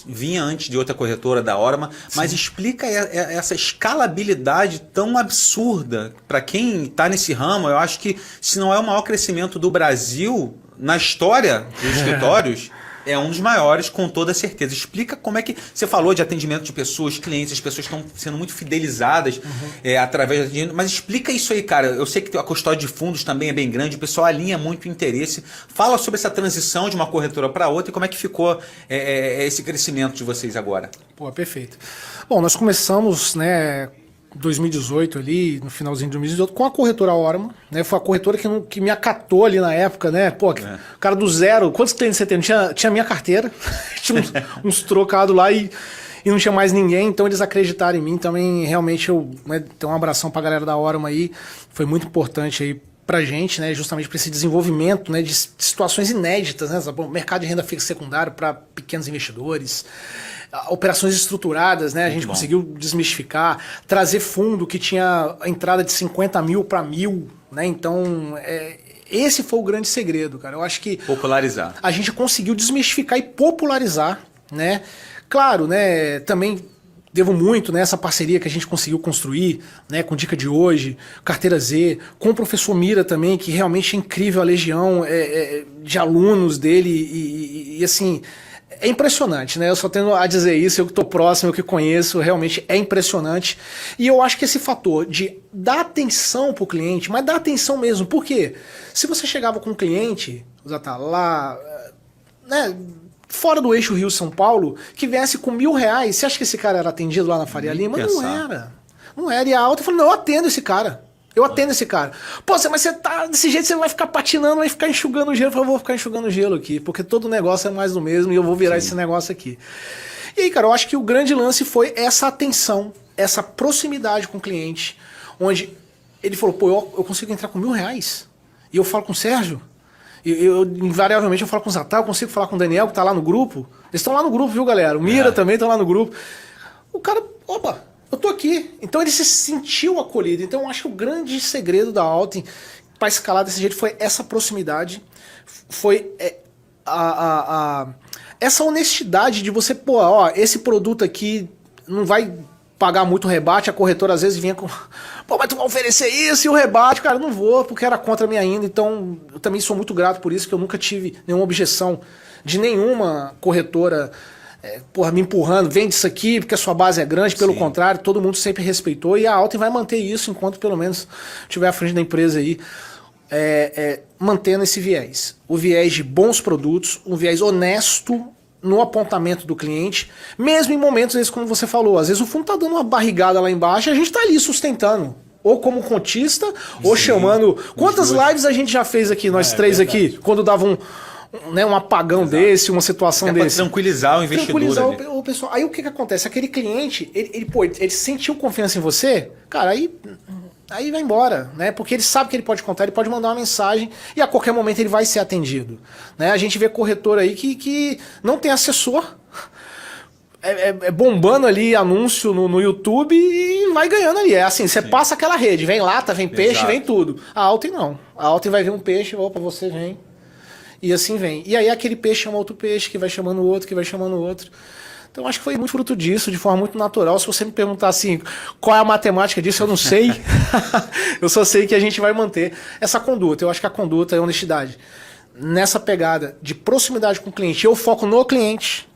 Vinha antes de outra corretora da Orma, mas explica essa escalabilidade tão absurda. Para quem está nesse ramo, eu acho que se não é o maior crescimento do Brasil na história dos escritórios, é um dos maiores, com toda certeza. Explica como é que... Você falou de atendimento de pessoas, clientes, as pessoas estão sendo muito fidelizadas através do atendimento, mas explica isso aí, cara. Eu sei que a custódia de fundos também é bem grande, o pessoal alinha muito o interesse. Fala sobre essa transição de uma corretora para outra e como é que ficou esse crescimento de vocês agora. Pô, perfeito. Bom, nós começamos, né... 2018 ali, no finalzinho de 2018, com a corretora Orma, né? Foi a corretora que me acatou ali na época, né? Pô, o cara do zero, quantos clientes você tem? Tinha minha carteira, tinha uns trocados lá e não tinha mais ninguém, então eles acreditaram em mim também, realmente eu, né, tenho um abração pra galera da Orma aí, foi muito importante aí pra gente, né? Justamente para esse desenvolvimento, né, de situações inéditas, né? Mercado de renda fixa secundário para pequenos investidores, operações estruturadas, né? A gente conseguiu desmistificar, trazer fundo que tinha a entrada de 50 mil para 1.000, né? Então, esse foi o grande segredo, cara. Eu acho que... Popularizar. A gente conseguiu desmistificar e popularizar, né? Claro, né? Também devo muito nessa parceria que a gente conseguiu construir, né? Com Dica de Hoje, Carteira Z, com o professor Mira também, que realmente é incrível a legião de alunos dele e assim... É impressionante, né? Eu só tenho a dizer isso, eu que estou próximo, eu que conheço, realmente é impressionante. E eu acho que esse fator de dar atenção para o cliente, mas dar atenção mesmo, por quê? Se você chegava com um cliente, já tá lá, né, fora do eixo Rio-São Paulo, que viesse com R$1.000, você acha que esse cara era atendido lá na Faria Lima? Não era. Não era. E a Alten falou, não, eu atendo esse cara. Eu atendo esse cara. Pô, mas você tá desse jeito, você vai ficar patinando, vai ficar enxugando gelo. Eu falei, vou ficar enxugando gelo aqui, porque todo negócio é mais do mesmo e eu vou virar esse negócio aqui. E aí, cara, eu acho que o grande lance foi essa atenção, essa proximidade com o cliente, onde ele falou, pô, eu consigo entrar com R$1.000 e eu falo com o Sérgio, invariavelmente eu falo com o Zatá, eu consigo falar com o Daniel, que tá lá no grupo. Eles estão lá no grupo, viu, galera? O Mira também tá lá no grupo. O cara, opa... Eu tô aqui. Então ele se sentiu acolhido. Então eu acho que o grande segredo da Alten para escalar desse jeito foi essa proximidade, foi essa honestidade de você, pô, ó, esse produto aqui não vai pagar muito rebate, a corretora às vezes vinha com, pô, mas tu vai oferecer isso e o rebate, cara, não vou, porque era contra mim ainda, então eu também sou muito grato por isso, que eu nunca tive nenhuma objeção de nenhuma corretora me empurrando, vende isso aqui porque a sua base é grande, pelo contrário, todo mundo sempre respeitou e a Alten vai manter isso enquanto pelo menos estiver à frente da empresa aí, mantendo esse viés. O viés de bons produtos, um viés honesto no apontamento do cliente, mesmo em momentos, às vezes, como você falou, às vezes o fundo tá dando uma barrigada lá embaixo e a gente tá ali sustentando. Ou como contista, ou chamando... Quantas lives a gente já fez aqui, nós três aqui, quando dava um apagão desse, uma situação desse. Para tranquilizar o investidor. Tranquilizar o pessoal. Aí o que acontece? Aquele cliente, ele sentiu confiança em você, cara, aí vai embora, né? Porque ele sabe que ele pode contar, ele pode mandar uma mensagem e a qualquer momento ele vai ser atendido. Né? A gente vê corretor aí que não tem assessor, bombando ali anúncio no YouTube e vai ganhando ali. É assim, você passa aquela rede, vem lata, vem peixe, vem tudo. A Alten não. A Alten vai ver um peixe, opa, você vem. E assim vem. E aí aquele peixe chama outro peixe, que vai chamando outro, que vai chamando outro. Então acho que foi muito fruto disso, de forma muito natural. Se você me perguntar assim, qual é a matemática disso, eu não sei. Eu só sei que a gente vai manter essa conduta. Eu acho que a conduta é honestidade. Nessa pegada de proximidade com o cliente, eu foco no cliente,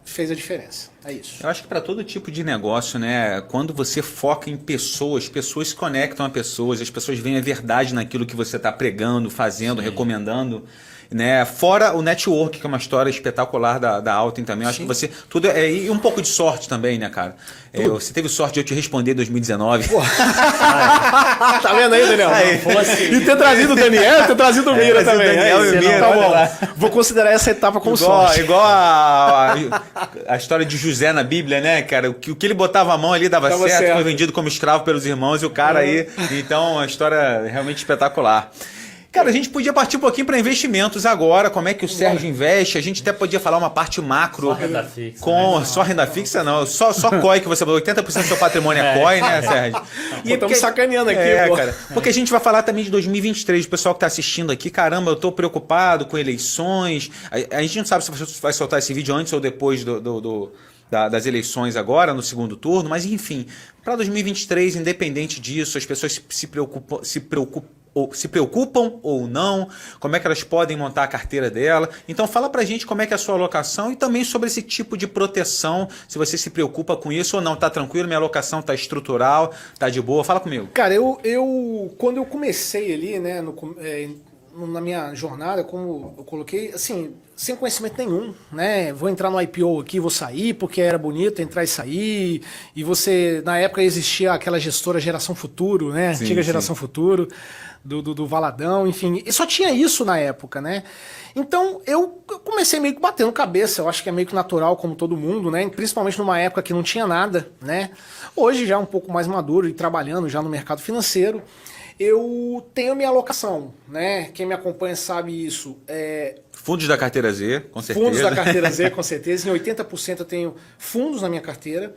fez a diferença. É isso. Eu acho que para todo tipo de negócio, né, quando você foca em pessoas se conectam a pessoas, as pessoas veem a verdade naquilo que você está pregando, fazendo, recomendando. Né? Fora o network, que é uma história espetacular da Alten também. Eu acho que você... Tudo e um pouco de sorte também, né, cara? Você teve sorte de eu te responder em 2019. Tá vendo aí, Daniel? E ter trazido o Daniel, ter trazido o Mira também. Daniel e o Mira, tá bom. Vou considerar essa etapa como sorte. Igual a história de José na Bíblia, né, cara? O que ele botava a mão ali dava certo, foi vendido como escravo pelos irmãos e o cara aí... Então, uma história realmente espetacular. Cara, a gente podia partir um pouquinho para investimentos agora, como é que o Sérgio investe, a gente até podia falar uma parte macro. Só renda fixa. Só renda fixa não, só COI que você falou, 80% do seu patrimônio é COI, né, Sérgio? E estamos sacaneando aqui, pô. Cara, porque a gente vai falar também de 2023, o pessoal que está assistindo aqui, caramba, eu estou preocupado com eleições, a gente não sabe se você vai soltar esse vídeo antes ou depois das eleições agora, no segundo turno, mas enfim, para 2023, independente disso, as pessoas se preocupam ou não, como é que elas podem montar a carteira dela. Então fala pra gente como é que é a sua alocação e também sobre esse tipo de proteção, se você se preocupa com isso ou não. Tá tranquilo, minha alocação tá estrutural, tá de boa, fala comigo. Cara, quando eu comecei ali, né, na minha jornada, como eu coloquei, assim, sem conhecimento nenhum, né? Vou entrar no IPO aqui, vou sair, porque era bonito entrar e sair. E você, na época existia aquela gestora Geração Futuro, né? Sim, Antiga sim. Geração Futuro, do Valadão, enfim. E só tinha isso na época, né? Então eu comecei meio que batendo cabeça, eu acho que é meio que natural, como todo mundo, né? Principalmente numa época que não tinha nada, né? Hoje já um pouco mais maduro e trabalhando já no mercado financeiro. Eu tenho minha alocação, né? Quem me acompanha sabe isso. Fundos da carteira Z, com certeza. Fundos da carteira Z, com certeza. Em 80% eu tenho fundos na minha carteira.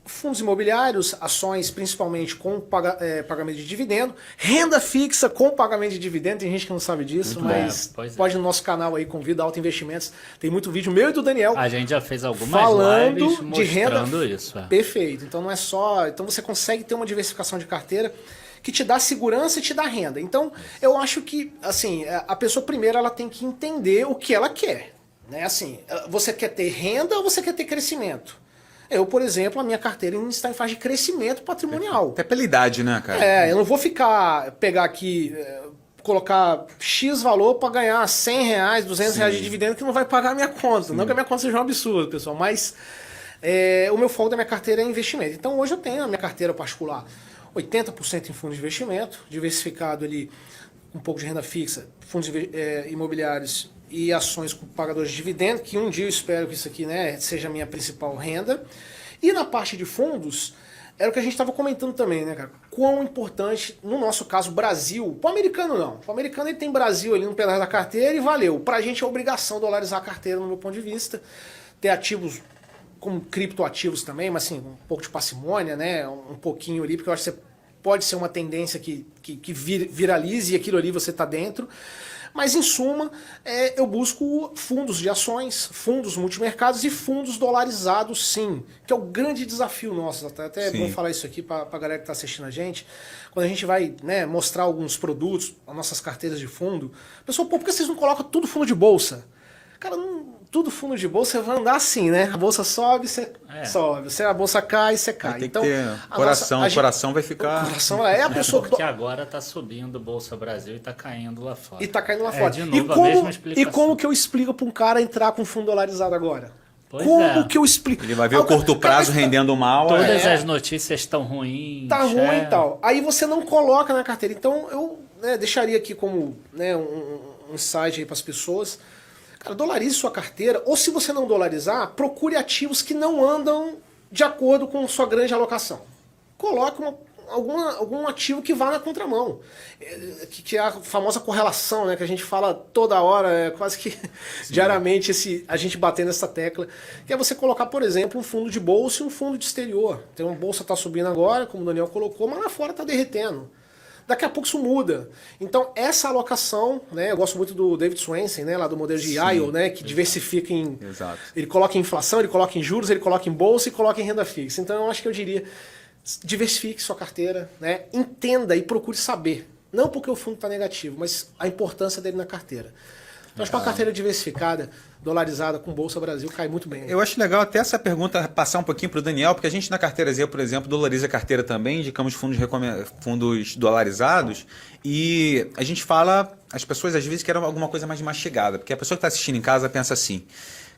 Fundos imobiliários, ações principalmente com pagamento de dividendo, renda fixa com pagamento de dividendo, tem gente que não sabe disso, mas pode no nosso canal aí, convida Alto Investimentos, tem muito vídeo meu e do Daniel. A gente já fez algumas falando lives de renda, mostrando isso. Perfeito, então não é só, então você consegue ter uma diversificação de carteira que te dá segurança e te dá renda. Então eu acho que assim, a pessoa primeiro ela tem que entender o que ela quer, né? Assim, você quer ter renda ou você quer ter crescimento? Eu, por exemplo, a minha carteira ainda está em fase de crescimento patrimonial. Até pela idade, né, cara? Eu não vou pegar aqui, colocar X valor para ganhar R$100, R$200 de dividendo que não vai pagar a minha conta. Sim. Não que a minha conta seja um absurdo, pessoal, mas o meu foco da minha carteira é investimento. Então hoje eu tenho a minha carteira particular 80% em fundos de investimento, diversificado ali um pouco de renda fixa, fundos imobiliários e ações com pagadores de dividendos, que um dia eu espero que isso aqui, né, seja a minha principal renda. E na parte de fundos, era o que a gente estava comentando também, né, cara? Quão importante, no nosso caso, Brasil, para o americano não. Para o americano ele tem Brasil ali no pedaço da carteira e valeu. Para a gente é obrigação dolarizar a carteira, no meu ponto de vista. Ter ativos como criptoativos também, mas assim, um pouco de parcimônia, né? Um pouquinho ali, porque eu acho que pode ser uma tendência que viralize e aquilo ali você está dentro. Mas, em suma, eu busco fundos de ações, fundos multimercados e fundos dolarizados, sim, que é o grande desafio nosso. Até é bom falar isso aqui para a galera que está assistindo a gente. Quando a gente vai, né, mostrar alguns produtos, as nossas carteiras de fundo, o pessoal, por que vocês não colocam tudo fundo de bolsa? Cara, tudo fundo de bolsa vai andar assim, né? A bolsa sobe, você sobe. A bolsa cai, você cai. Tem então, que ter coração, o coração vai ficar... O coração é a pessoa... Porque agora tá subindo Bolsa Brasil e tá caindo lá fora. E tá caindo lá fora. De novo, a mesma explicação. E como que eu explico para um cara entrar com fundo dolarizado agora? Como que eu explico? Ele vai ver o curto prazo rendendo mal. Todas as notícias estão ruins. Tá ruim e tal. Aí você não coloca na carteira. Então eu deixaria aqui como um insight aí para as pessoas. Cara, dolarize sua carteira, ou se você não dolarizar, procure ativos que não andam de acordo com sua grande alocação. Coloque algum ativo que vá na contramão, que é a famosa correlação, né, que a gente fala toda hora, quase que diariamente a gente batendo essa tecla, que é você colocar, por exemplo, um fundo de bolsa e um fundo de exterior. Então uma bolsa está subindo agora, como o Daniel colocou, mas lá fora está derretendo. Daqui a pouco isso muda. Então, essa alocação, né, eu gosto muito do David Swensen, né, lá do modelo de IO, né, que diversifica em... Exato. Ele coloca em inflação, ele coloca em juros, ele coloca em bolsa e coloca em renda fixa. Então, eu acho que eu diria, diversifique sua carteira, né, entenda e procure saber. Não porque o fundo está negativo, mas a importância dele na carteira. Então, acho que uma carteira diversificada, dolarizada com Bolsa Brasil, cai muito bem. Eu acho legal até essa pergunta passar um pouquinho para o Daniel, porque a gente na Carteira Z, por exemplo, dolariza a carteira também, indicamos fundos dolarizados, e a gente fala, as pessoas às vezes querem alguma coisa mais mastigada, porque a pessoa que está assistindo em casa pensa assim,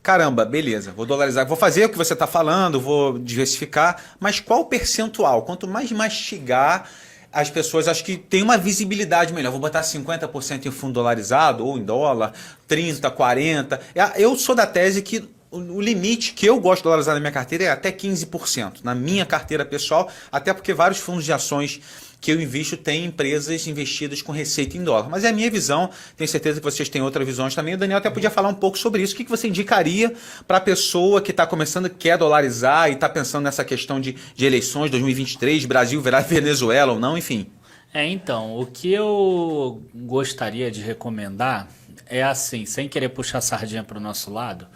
caramba, beleza, vou dolarizar, vou fazer o que você está falando, vou diversificar, mas qual o percentual? Quanto mais mastigar, as pessoas acho que tem uma visibilidade melhor. Vou botar 50% em fundo dolarizado ou em dólar, 30%, 40%. Eu sou da tese que o limite que eu gosto de dolarizar na minha carteira é até 15%, na minha carteira pessoal, até porque vários fundos de ações que eu invisto têm empresas investidas com receita em dólar. Mas é a minha visão, tenho certeza que vocês têm outras visões também. O Daniel até podia falar um pouco sobre isso. O que você indicaria para a pessoa que está começando, quer dolarizar e está pensando nessa questão de eleições 2023, Brasil virar Venezuela ou não, enfim? Então, o que eu gostaria de recomendar é assim, sem querer puxar a sardinha para o nosso lado,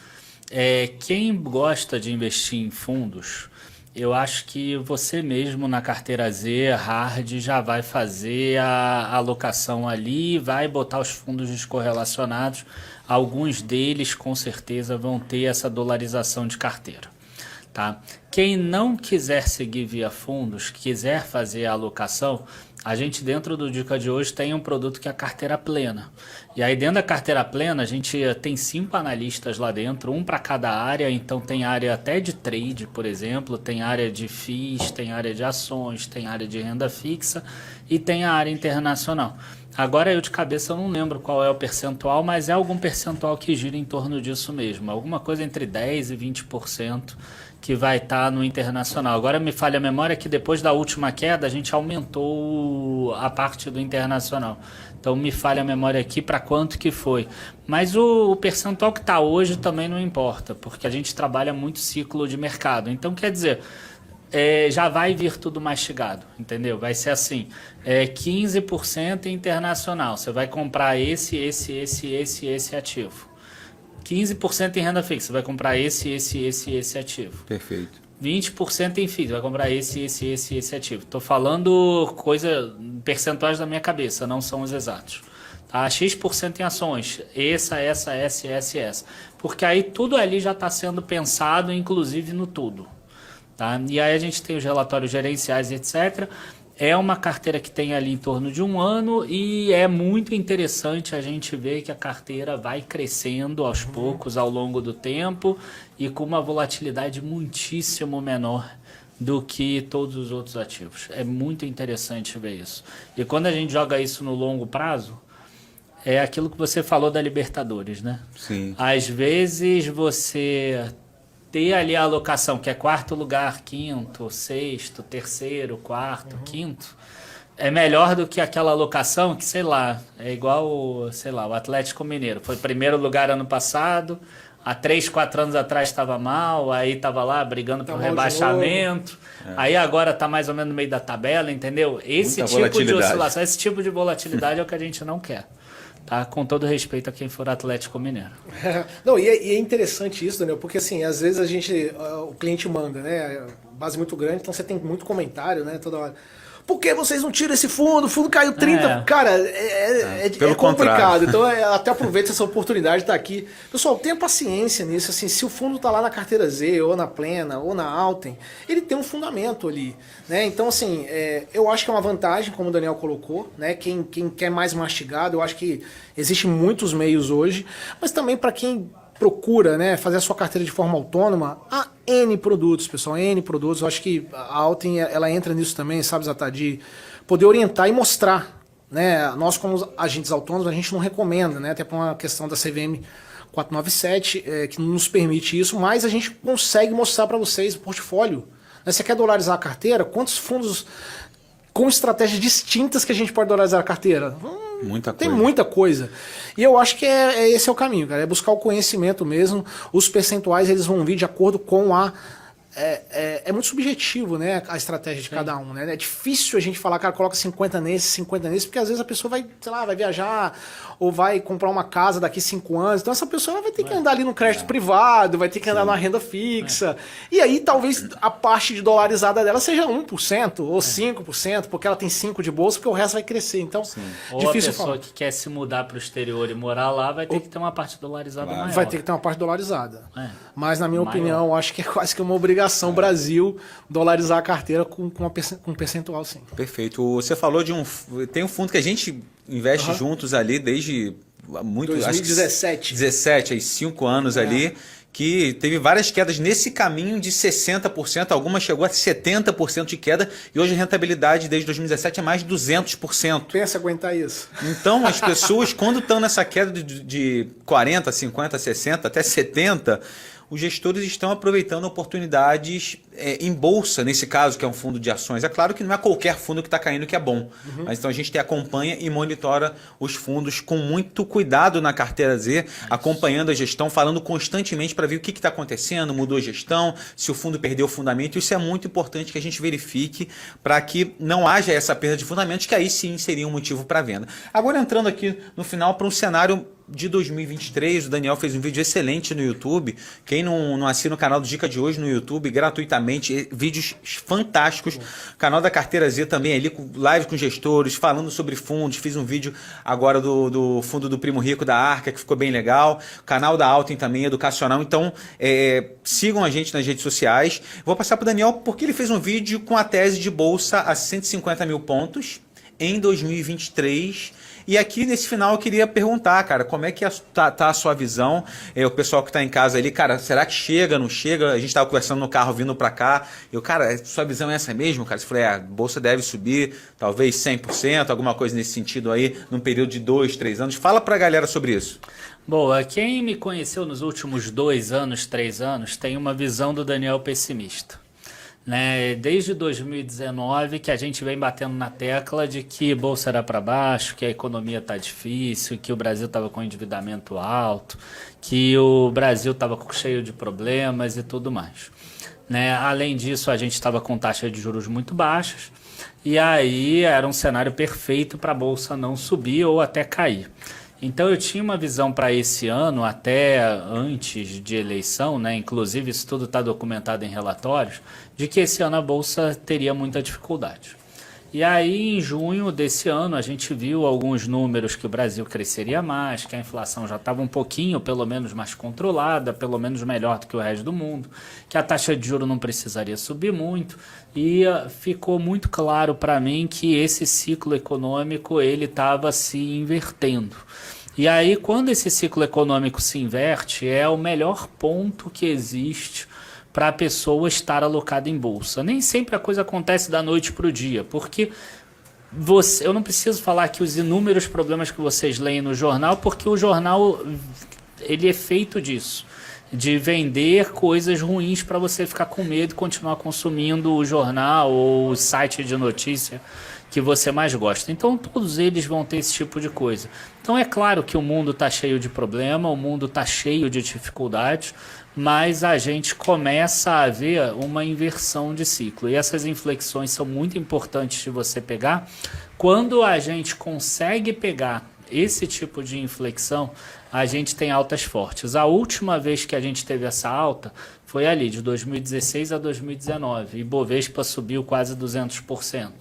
quem gosta de investir em fundos, eu acho que você mesmo na carteira Z, hard, já vai fazer a alocação ali, vai botar os fundos descorrelacionados. Alguns deles com certeza vão ter essa dolarização de carteira. Tá? Quem não quiser seguir via fundos, quiser fazer a alocação, a gente dentro do Dica de hoje tem um produto que é a carteira plena. E aí dentro da carteira plena a gente tem 5 analistas lá dentro, um para cada área, então tem área até de trade, por exemplo, tem área de FIIs, tem área de ações, tem área de renda fixa e tem a área internacional. Agora eu de cabeça eu não lembro qual é o percentual, mas é algum percentual que gira em torno disso mesmo, alguma coisa entre 10% e 20%. Que vai estar no internacional. Agora me falha a memória que depois da última queda a gente aumentou a parte do internacional. Então me falha a memória aqui para quanto que foi. Mas o percentual que está hoje também não importa, porque a gente trabalha muito ciclo de mercado. Então quer dizer, já vai vir tudo mastigado, entendeu? Vai ser assim, 15% internacional. Você vai comprar esse ativo. 15% em renda fixa, vai comprar esse ativo. Perfeito. 20% em FIIs, vai comprar esse ativo. Estou falando percentuais da minha cabeça, não são os exatos. Tá? X% em ações, essa. Porque aí tudo ali já está sendo pensado, inclusive no tudo. Tá? E aí a gente tem os relatórios gerenciais, etc. É uma carteira que tem ali em torno de 1 ano e é muito interessante a gente ver que a carteira vai crescendo aos poucos ao longo do tempo e com uma volatilidade muitíssimo menor do que todos os outros ativos. É muito interessante ver isso. E quando a gente joga isso no longo prazo, é aquilo que você falou da Libertadores, né? Sim. Às vezes você ter ali a alocação, que é 4º lugar, 5º, 6º, 3º, 4º, 5º, é melhor do que aquela alocação que, sei lá, é igual, sei lá, o Atlético Mineiro. Foi 1º lugar ano passado, há 3, 4 anos atrás estava mal, aí estava lá brigando por rebaixamento, aí agora está mais ou menos no meio da tabela, entendeu? Esse tipo de oscilação, esse tipo de volatilidade é o que a gente não quer. Tá? Com todo respeito a quem for Atlético Mineiro. Não, e é interessante isso, Daniel, porque assim, às vezes o cliente manda, né? Base muito grande, então você tem muito comentário, né? Toda hora. Por que vocês não tiram esse fundo? O fundo caiu 30%. Cara, é complicado. Contrário. Então, até aproveita essa oportunidade de estar aqui. Pessoal, tenha paciência nisso. Assim, se o fundo está lá na carteira Z, ou na Plena, ou na Alten, ele tem um fundamento ali. Né? Então, assim, eu acho que é uma vantagem, como o Daniel colocou. Né? Quem quer mais mastigado, eu acho que existem muitos meios hoje. Mas também para quem procura, né, fazer a sua carteira de forma autônoma, há N produtos, pessoal, N produtos. Eu acho que a Alten, ela entra nisso também, sabe, Zata, de poder orientar e mostrar. Né? Nós, como agentes autônomos, a gente não recomenda, né, até por uma questão da CVM 497, que não nos permite isso, mas a gente consegue mostrar para vocês o portfólio. Né? Você quer dolarizar a carteira? Quantos fundos com estratégias distintas que a gente pode dolarizar a carteira? Tem muita coisa. E eu acho que esse é o caminho, cara. É buscar o conhecimento mesmo. Os percentuais eles vão vir de acordo com a... É muito subjetivo, né, a estratégia de cada um, né? É difícil a gente falar, cara, coloca 50 nesse, porque às vezes a pessoa vai, sei lá, vai viajar ou vai comprar uma casa daqui 5 anos. Então essa pessoa vai ter que andar ali no crédito privado, vai ter que andar numa renda fixa. E aí talvez a parte de dolarizada dela seja 1% ou 5%, porque ela tem 5% de bolsa, porque o resto vai crescer. Então, ou difícil a pessoa falar. Que quer se mudar para o exterior e morar lá vai ter que ter uma parte dolarizada maior. Vai ter que ter uma parte dolarizada. Mas na minha opinião, acho que é quase que uma obrigação Brasil dolarizar a carteira com um percentual, sim. Perfeito. Você falou tem um fundo que a gente investe juntos ali desde muito... 2017. 17, aí 5 anos ali, que teve várias quedas nesse caminho de 60%, algumas chegou a 70% de queda, e hoje a rentabilidade desde 2017 é mais de 200%. Pensa aguentar isso. Então as pessoas, quando estão nessa queda de 40%, 50%, 60%, até 70%, os gestores estão aproveitando oportunidades em bolsa, nesse caso que é um fundo de ações. É claro que não é qualquer fundo que está caindo que é bom, mas então a gente acompanha e monitora os fundos com muito cuidado na carteira Z, acompanhando a gestão, falando constantemente para ver o que está acontecendo, mudou a gestão, se o fundo perdeu o fundamento. Isso é muito importante que a gente verifique para que não haja essa perda de fundamentos, que aí sim seria um motivo para venda. Agora entrando aqui no final para um cenário de 2023, o Daniel fez um vídeo excelente no YouTube. Quem não assina o canal do Dica de Hoje no YouTube, gratuitamente, vídeos fantásticos. O canal da Carteira Z também ali, com live com gestores, falando sobre fundos. Fiz um vídeo agora do fundo do Primo Rico da Arca, que ficou bem legal. O canal da Alten também, educacional. Então, sigam a gente nas redes sociais. Vou passar para o Daniel, porque ele fez um vídeo com a tese de bolsa a 150 mil pontos em 2023. E aqui nesse final eu queria perguntar, cara, como é que tá a sua visão? O pessoal que está em casa ali, cara, será que chega, não chega? A gente estava conversando no carro vindo para cá. Cara, sua visão é essa mesmo, cara? Você falou, a bolsa deve subir talvez 100%, alguma coisa nesse sentido aí, num período de 2, 3 anos. Fala para a galera sobre isso. Boa, quem me conheceu nos últimos 2 anos, 3 anos, tem uma visão do Daniel pessimista. Né? Desde 2019 que a gente vem batendo na tecla de que bolsa era para baixo, que a economia está difícil, que o Brasil estava com endividamento alto, que o Brasil estava cheio de problemas e tudo mais. Né? Além disso, a gente estava com taxas de juros muito baixas e aí era um cenário perfeito para a bolsa não subir ou até cair. Então eu tinha uma visão para esse ano, até antes de eleição, né? Inclusive isso tudo está documentado em relatórios, de que esse ano a Bolsa teria muita dificuldade. E aí em junho desse ano a gente viu alguns números que o Brasil cresceria mais, que a inflação já estava um pouquinho, pelo menos mais controlada, pelo menos melhor do que o resto do mundo, que a taxa de juros não precisaria subir muito, e ficou muito claro para mim que esse ciclo econômico ele estava se invertendo. E aí, quando esse ciclo econômico se inverte, é o melhor ponto que existe para a pessoa estar alocada em bolsa. Nem sempre a coisa acontece da noite para o dia, porque eu não preciso falar aqui os inúmeros problemas que vocês leem no jornal, porque o jornal ele é feito disso, de vender coisas ruins para você ficar com medo e continuar consumindo o jornal ou o site de notícia que você mais gosta. Então todos eles vão ter esse tipo de coisa. Então é claro que o mundo está cheio de problema, o mundo está cheio de dificuldades, mas a gente começa a ver uma inversão de ciclo. E essas inflexões são muito importantes de você pegar. Quando a gente consegue pegar esse tipo de inflexão, a gente tem altas fortes. A última vez que a gente teve essa alta foi ali, de 2016 a 2019. E Bovespa subiu quase 200%.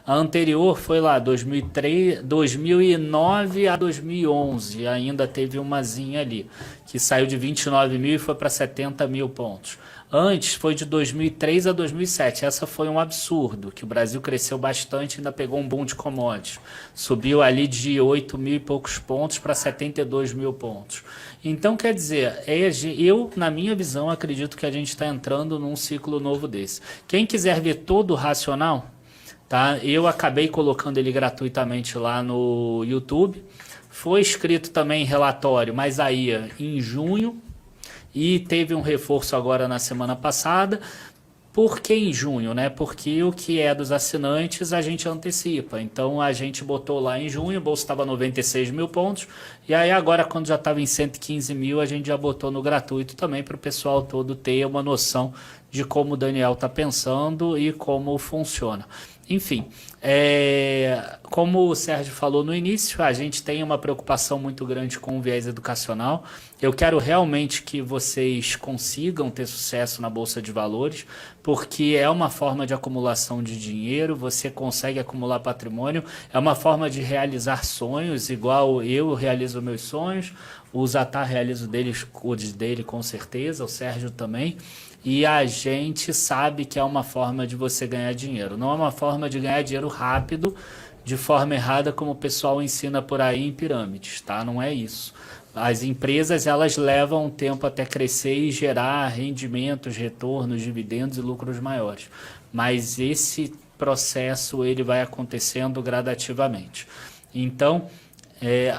A anterior foi lá, 2009 a 2011, ainda teve umazinha ali, que saiu de 29 mil e foi para 70 mil pontos. Antes foi de 2003 a 2007, essa foi um absurdo, que o Brasil cresceu bastante e ainda pegou um boom de commodities. Subiu ali de 8 mil e poucos pontos para 72 mil pontos. Então, quer dizer, eu, na minha visão, acredito que a gente está entrando num ciclo novo desse. Quem quiser ver todo o racional, tá? Eu acabei colocando ele gratuitamente lá no YouTube. Foi escrito também em relatório, mas aí em junho, e teve um reforço agora na semana passada. Por que em junho, né? Porque o que é dos assinantes a gente antecipa. Então a gente botou lá em junho, o bolso estava 96 mil pontos, e aí agora quando já estava em 115 mil, a gente já botou no gratuito também para o pessoal todo ter uma noção de como o Daniel está pensando e como funciona. Enfim, como o Sérgio falou no início, a gente tem uma preocupação muito grande com o viés educacional. Eu quero realmente que vocês consigam ter sucesso na Bolsa de Valores, porque é uma forma de acumulação de dinheiro, você consegue acumular patrimônio, é uma forma de realizar sonhos, igual eu realizo meus sonhos, o Zatar realiza os dele com certeza, o Sérgio também. E a gente sabe que é uma forma de você ganhar dinheiro. Não é uma forma de ganhar dinheiro rápido, de forma errada, como o pessoal ensina por aí em pirâmides, tá? Não é isso. As empresas, elas levam um tempo até crescer e gerar rendimentos, retornos, dividendos e lucros maiores. Mas esse processo, ele vai acontecendo gradativamente. Então,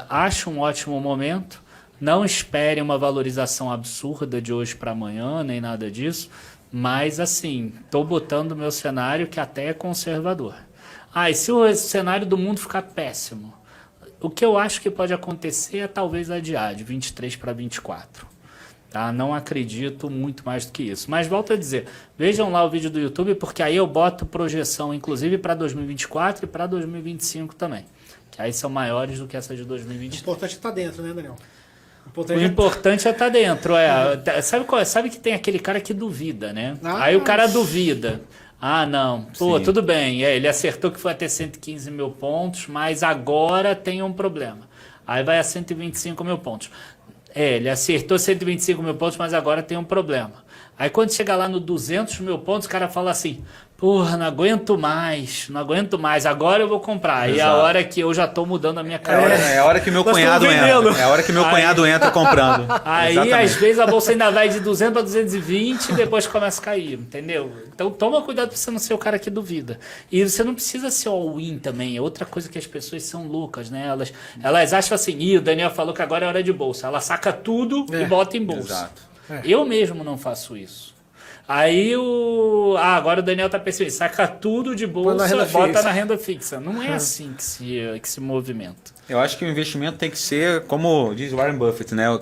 acho um ótimo momento Não espere uma valorização absurda de hoje para amanhã, nem nada disso. Mas, assim, estou botando o meu cenário que até é conservador. E se o cenário do mundo ficar péssimo? O que eu acho que pode acontecer é talvez adiar de 23 para 24. Tá? Não acredito muito mais do que isso. Mas volto a dizer, vejam lá o vídeo do YouTube, porque aí eu boto projeção, inclusive, para 2024 e para 2025 também. Que aí são maiores do que essa de 2023. O importante é estar dentro, né, Daniel? O importante é estar dentro. Sabe que tem aquele cara que duvida, né? Aí o cara duvida. Não. Pô, tudo bem. Ele acertou que foi até 115 mil pontos, mas agora tem um problema. Aí vai a 125 mil pontos. Ele acertou 125 mil pontos, mas agora tem um problema. Aí quando chega lá no 200 mil pontos, o cara fala assim, porra, não aguento mais, agora eu vou comprar. Exato. E a hora que eu já tô mudando a minha cara. É a hora que meu cunhado entra. É a hora que meu cunhado entra comprando. Aí, exatamente. Às vezes, a bolsa ainda vai de 200 para 220 e depois começa a cair, entendeu? Então, toma cuidado para você não ser o cara que duvida. E você não precisa ser all-in também. É outra coisa que as pessoas são loucas, né? Elas acham assim, o Daniel falou que agora é hora de bolsa. Ela saca tudo e bota em bolsa. Exato. Eu mesmo não faço isso. Aí agora o Daniel tá pensando, saca tudo de bolsa, bota na renda fixa. Não é assim que se movimenta. Eu acho que o investimento tem que ser, como diz Warren Buffett, né?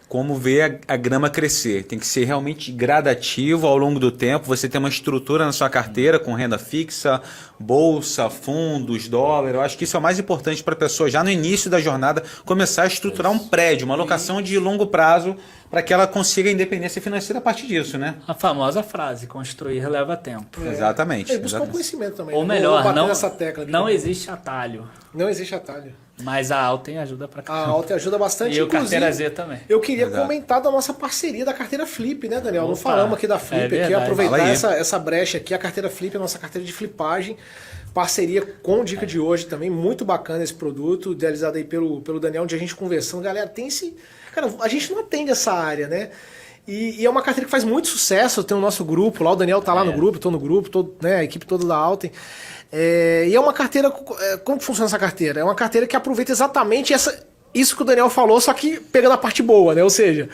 Como ver a grama crescer. Tem que ser realmente gradativo ao longo do tempo. Você tem uma estrutura na sua carteira com renda fixa, bolsa, fundos, dólar. Eu acho que isso é o mais importante para a pessoa, já no início da jornada, começar a estruturar um prédio, uma alocação de longo prazo, para que ela consiga a independência financeira a partir disso, né? A famosa frase, construir leva tempo. Exatamente. Buscar conhecimento também. Ou melhor, não existe existe atalho. Não existe atalho. Mas a Alten ajuda pra caramba. A Alten ajuda bastante. E o Carteira Z também. Eu queria comentar da nossa parceria da carteira Flip, né, Daniel? Não falamos aqui da Flip, aqui, aproveitar essa brecha aqui. A carteira Flip é a nossa carteira de flipagem. Parceria com o Dica de Hoje também. Muito bacana esse produto, idealizado aí pelo Daniel, onde a gente conversando. Galera, tem esse... Cara, a gente não atende essa área, né? E é uma carteira que faz muito sucesso. Tem o nosso grupo lá, o Daniel tá lá no grupo, tô no grupo, né, a equipe toda da Alten. E é uma carteira... Como que funciona essa carteira? É uma carteira que aproveita exatamente isso que o Daniel falou, só que pegando a parte boa, né? Ou seja,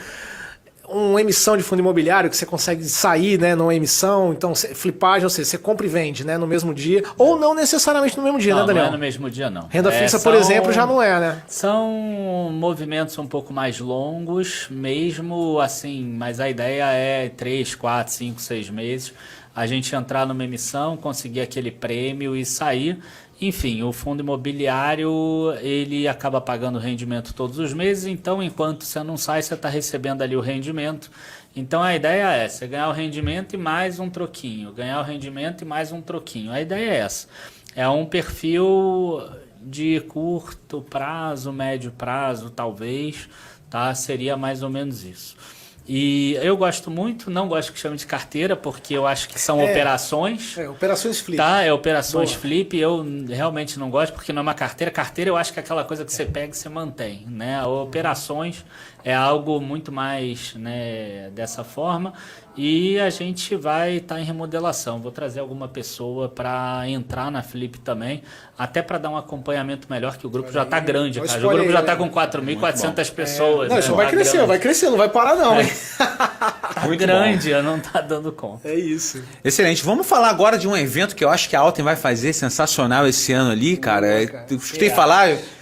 uma emissão de fundo imobiliário que você consegue sair, né, numa emissão, então flipagem, ou seja, você compra e vende, né, no mesmo dia, ou não necessariamente no mesmo dia, né, Daniel? Não é no mesmo dia, não. Renda fixa, por exemplo, já não é, né? São movimentos um pouco mais longos, mesmo assim, mas a ideia é 3, 4, 5, 6 meses, a gente entrar numa emissão, conseguir aquele prêmio e sair. Enfim, o fundo imobiliário, ele acaba pagando rendimento todos os meses, então enquanto você não sai, você está recebendo ali o rendimento. Então a ideia é você ganhar o rendimento e mais um troquinho, ganhar o rendimento e mais um troquinho. A ideia é essa. É um perfil de curto prazo, médio prazo, talvez, tá? Seria mais ou menos isso. E eu gosto muito, não gosto que chame de carteira, porque eu acho que são operações. Operações flip. Tá, operações flip, eu realmente não gosto, porque não é uma carteira. Carteira eu acho que é aquela coisa que você pega e você mantém, né? Operações é algo muito mais, né, dessa forma. E a gente vai estar em remodelação. Vou trazer alguma pessoa para entrar na Flip também, até para dar um acompanhamento melhor, que o grupo já está grande, cara. O grupo já está com 4.400 pessoas. Não, isso vai crescer, não vai parar não. Muito grande, eu não está dando conta. É isso. Excelente. Vamos falar agora de um evento que eu acho que a Alten vai fazer sensacional esse ano ali, cara.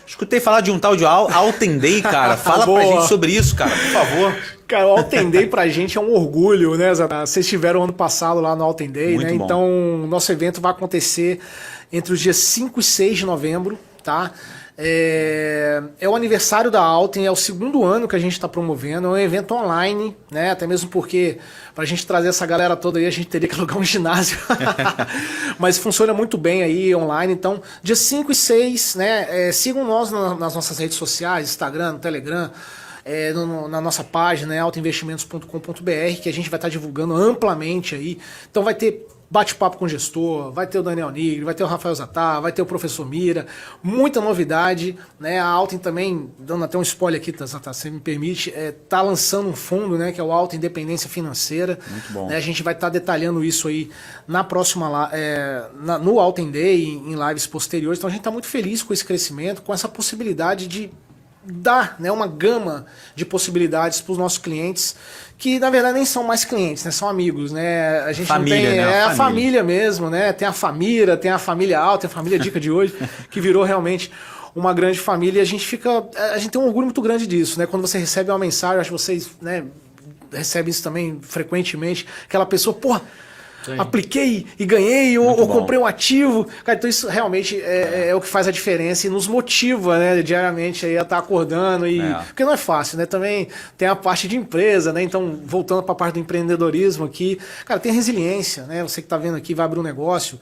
Escutei falar de um tal de Alten Day, cara. Fala pra gente sobre isso, cara, por favor. Cara, o Alten Day pra gente é um orgulho, né, Zata? Vocês estiveram ano passado lá no Alten Day, muito, né? Bom. Então, o nosso evento vai acontecer entre os dias 5 e 6 de novembro, tá? É o aniversário da Alten, é o segundo ano que a gente está promovendo, é um evento online, né? Até mesmo porque para a gente trazer essa galera toda aí, a gente teria que alugar um ginásio. Mas funciona muito bem aí online. Então, dia 5 e 6, né? Sigam nós nas nossas redes sociais, Instagram, no Telegram, na nossa página, altoinvestimentos.com.br, que a gente vai estar divulgando amplamente aí. Então vai ter bate-papo com o gestor, vai ter o Daniel Nigri, vai ter o Rafael Zattar, vai ter o professor Mira, muita novidade, né? A Alten também, dando até um spoiler aqui, Zattar, se me permite, tá lançando um fundo, né, que é o Alten Independência Financeira. Muito bom. Né? A gente vai estar detalhando isso aí na próxima, no Alten Day, em lives posteriores. Então a gente está muito feliz com esse crescimento, com essa possibilidade de dar, né, uma gama de possibilidades para os nossos clientes, que na verdade nem são mais clientes, né, são amigos, né? A gente Família, não tem, né? é a família mesmo, né? Tem a família, tem a família alta, tem a família dica de hoje, que virou realmente uma grande família, e a gente tem um orgulho muito grande disso, né? Quando você recebe uma mensagem, acho que vocês, né, recebem isso também frequentemente, aquela pessoa, porra, apliquei e ganhei, ou comprei um ativo. Cara, então isso realmente é o que faz a diferença e nos motiva, né, diariamente aí a estar acordando. Porque não é fácil, né? Também tem a parte de empresa, né? Então, voltando para a parte do empreendedorismo aqui, cara, tem resiliência, né? Você que está vendo aqui, vai abrir um negócio.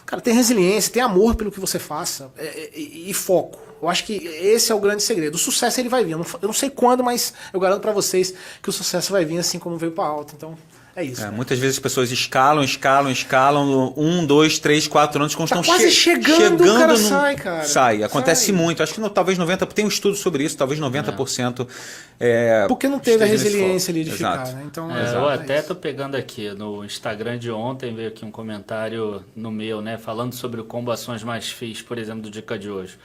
Cara, tem resiliência, tem amor pelo que você faça e foco. Eu acho que esse é o grande segredo. O sucesso ele vai vir. Eu não sei quando, mas eu garanto para vocês que o sucesso vai vir assim como veio para alta. Então, é isso. Muitas vezes as pessoas escalam, 1, 2, 3, 4 anos, quando estão quase chegando, o cara sai, cara. Sai. Acontece muito. Acho que talvez 90%, tem um estudo sobre isso, talvez 90%. Porque não teve a resiliência ali de Exato. ficar, né? Então, eu até tô pegando aqui no Instagram de ontem, veio aqui um comentário no meu, né? Falando sobre o combo ações mais FIIs, por exemplo, do Dica de hoje.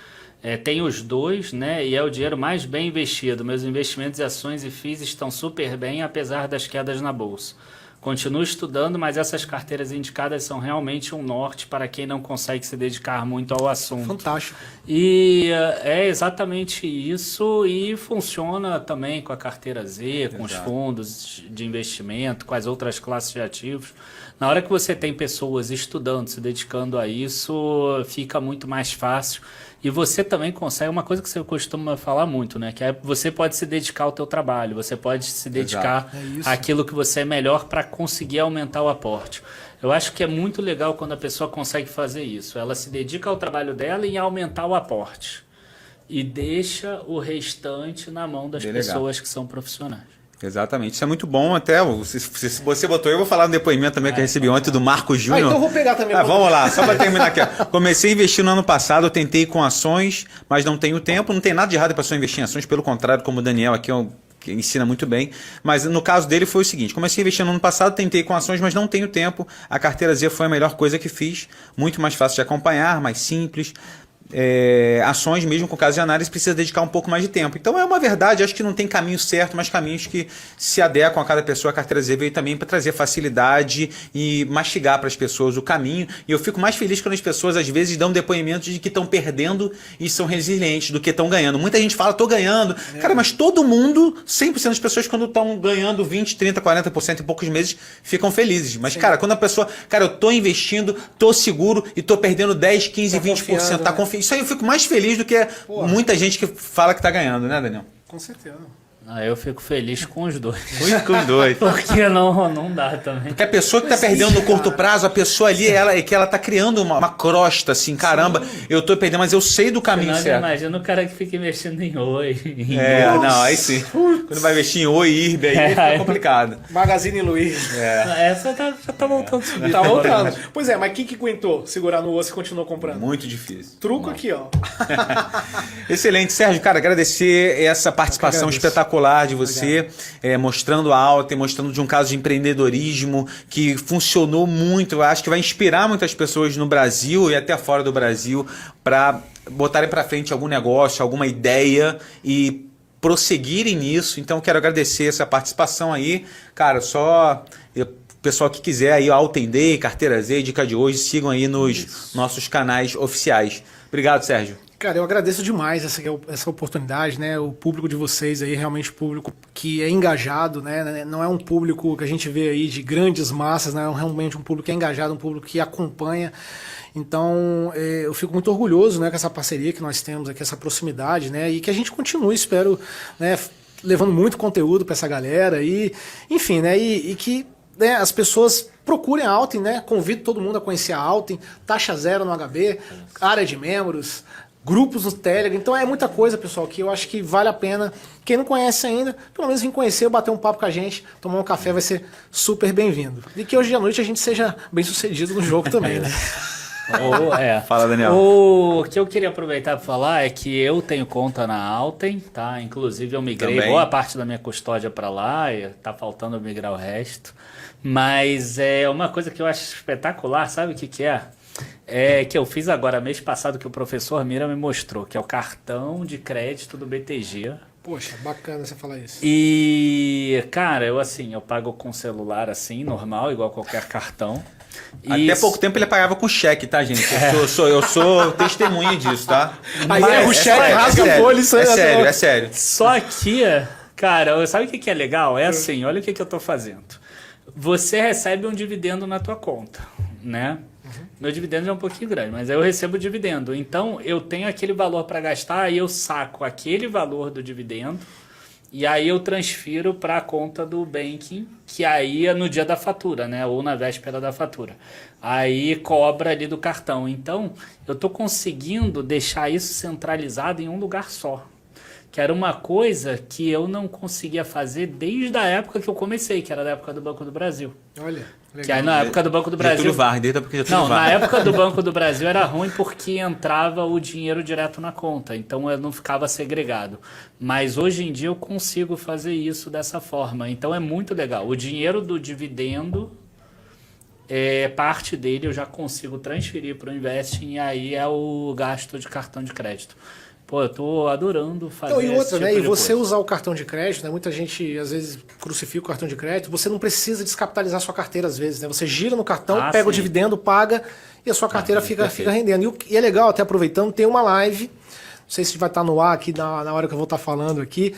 Tem os dois, né? E é o dinheiro mais bem investido. Meus investimentos em ações e FIIs estão super bem, apesar das quedas na bolsa. Continuo estudando, mas essas carteiras indicadas são realmente um norte para quem não consegue se dedicar muito ao assunto. Fantástico. E é exatamente isso, e funciona também com a carteira Z, com os fundos de investimento, com as outras classes de ativos. Na hora que você tem pessoas estudando, se dedicando a isso, fica muito mais fácil. E você também consegue, uma coisa que você costuma falar muito, né? Que você pode se dedicar ao teu trabalho, você pode se dedicar àquilo que você é melhor para conseguir aumentar o aporte. Eu acho que é muito legal quando a pessoa consegue fazer isso. Ela se dedica ao trabalho dela em aumentar o aporte. E deixa o restante na mão das pessoas que são profissionais. Exatamente, isso é muito bom. Até se você botou, eu vou falar no depoimento também que eu recebi ontem do Marco Júnior. Então eu vou pegar também. Vamos lá, só para terminar aqui. Comecei a investir no ano passado, eu tentei com ações, mas não tenho tempo. Não tem nada de errado para pessoa investir em ações, pelo contrário, como o Daniel aqui que ensina muito bem. Mas no caso dele foi o seguinte: comecei a investir no ano passado, tentei com ações, mas não tenho tempo. A carteira Z foi a melhor coisa que fiz. Muito mais fácil de acompanhar, mais simples. Ações, mesmo com caso de análise, precisa dedicar um pouco mais de tempo. Então é uma verdade, acho que não tem caminho certo, mas caminhos que se adequam a cada pessoa. A carteira Z veio também para trazer facilidade e mastigar para as pessoas o caminho. E eu fico mais feliz quando as pessoas às vezes dão depoimentos de que estão perdendo e são resilientes do que estão ganhando. Muita gente fala, estou ganhando. Cara, mas todo mundo, 100% das pessoas, quando estão ganhando 20, 30, 40% em poucos meses, ficam felizes. Mas, cara, quando a pessoa, eu estou investindo, estou seguro e estou perdendo 10, 15, 20%, tá confiando. Isso aí eu fico mais feliz do que muita gente que fala que tá ganhando, né, Daniel? Com certeza. Eu fico feliz com os dois. Com os dois. Porque não dá também. Porque a pessoa que tá perdendo no curto prazo, a pessoa ali, ela tá criando uma crosta, assim, caramba, eu tô perdendo, mas eu sei do caminho certo. Imagina o cara que fica investindo em Oi. Não, aí sim. Quando vai investir em Oi, IRB, aí fica complicado. Magazine Luiza. Essa já tá voltando a subir. Tá voltando. Pois é, mas quem que aguentou segurar no osso e continuou comprando? Muito difícil. Truco aqui, ó. Excelente, Sérgio. Cara, agradecer essa participação espetacular de você, mostrando a alta e mostrando de um caso de empreendedorismo que funcionou muito. Eu acho que vai inspirar muitas pessoas no Brasil e até fora do Brasil para botarem para frente algum negócio, alguma ideia e prosseguirem nisso. Então, quero agradecer essa participação aí. Cara, pessoal que quiser aí, Alta Day, Carteira Z, Dica de hoje, sigam aí nos nossos canais oficiais. Obrigado, Sérgio. Cara, eu agradeço demais essa oportunidade, né? O público de vocês aí, realmente público que é engajado, né? Não é um público que a gente vê aí de grandes massas, né? É realmente um público que é engajado, um público que acompanha. Então, eu fico muito orgulhoso, né, com essa parceria que nós temos aqui, essa proximidade, né? E que a gente continue, espero, né, levando muito conteúdo para essa galera e, enfim, né? E que, né, as pessoas procurem a Alten, né? Convido todo mundo a conhecer a Alten, taxa zero no HB, área de membros, grupos no Telegram. Então é muita coisa, pessoal, que eu acho que vale a pena. Quem não conhece ainda, pelo menos vir conhecer, bater um papo com a gente, tomar um café, vai ser super bem-vindo. E que hoje à noite a gente seja bem sucedido no jogo também, né? Fala, Daniel. O que eu queria aproveitar para falar é que eu tenho conta na Alten, tá? Inclusive eu migrei boa parte da minha custódia para lá, e tá faltando eu migrar o resto. Mas é uma coisa que eu acho espetacular, sabe o que é? que eu fiz agora mês passado, que o professor Mira me mostrou, que é o cartão de crédito do BTG. Poxa, bacana você falar isso. E, cara, eu pago com celular assim, normal, igual qualquer cartão. Até pouco tempo ele pagava com cheque, tá, gente? Eu sou testemunha disso, tá? Aí o cheque rasga a folha, isso aí. É sério. Só que, cara, sabe o que é legal? É assim, olha o que eu tô fazendo. Você recebe um dividendo na tua conta, né? Meu dividendo é um pouquinho grande, mas aí eu recebo o dividendo. Então, eu tenho aquele valor para gastar e eu saco aquele valor do dividendo e aí eu transfiro para a conta do banking, que aí é no dia da fatura, né? Ou na véspera da fatura. Aí cobra ali do cartão. Então, eu estou conseguindo deixar isso centralizado em um lugar só. Que era uma coisa que eu não conseguia fazer desde a época que eu comecei, que era da época do Banco do Brasil. Olha, legal. Que aí na época do Banco do Brasil... Na época do Banco do Brasil era ruim porque entrava o dinheiro direto na conta, então eu não ficava segregado. Mas hoje em dia eu consigo fazer isso dessa forma, então é muito legal. O dinheiro do dividendo, parte dele eu já consigo transferir para o Investing e aí é o gasto de cartão de crédito. Pô, eu tô adorando fazer então, e outra, esse tipo né? E você coisa. usar o cartão de crédito, né? Muita gente às vezes crucifica o cartão de crédito. Você não precisa descapitalizar sua carteira às vezes, né? Você gira no cartão, pega o dividendo, paga e a sua carteira fica rendendo. E é legal, até aproveitando, tem uma live, não sei se vai estar no ar aqui na hora que eu vou estar falando aqui,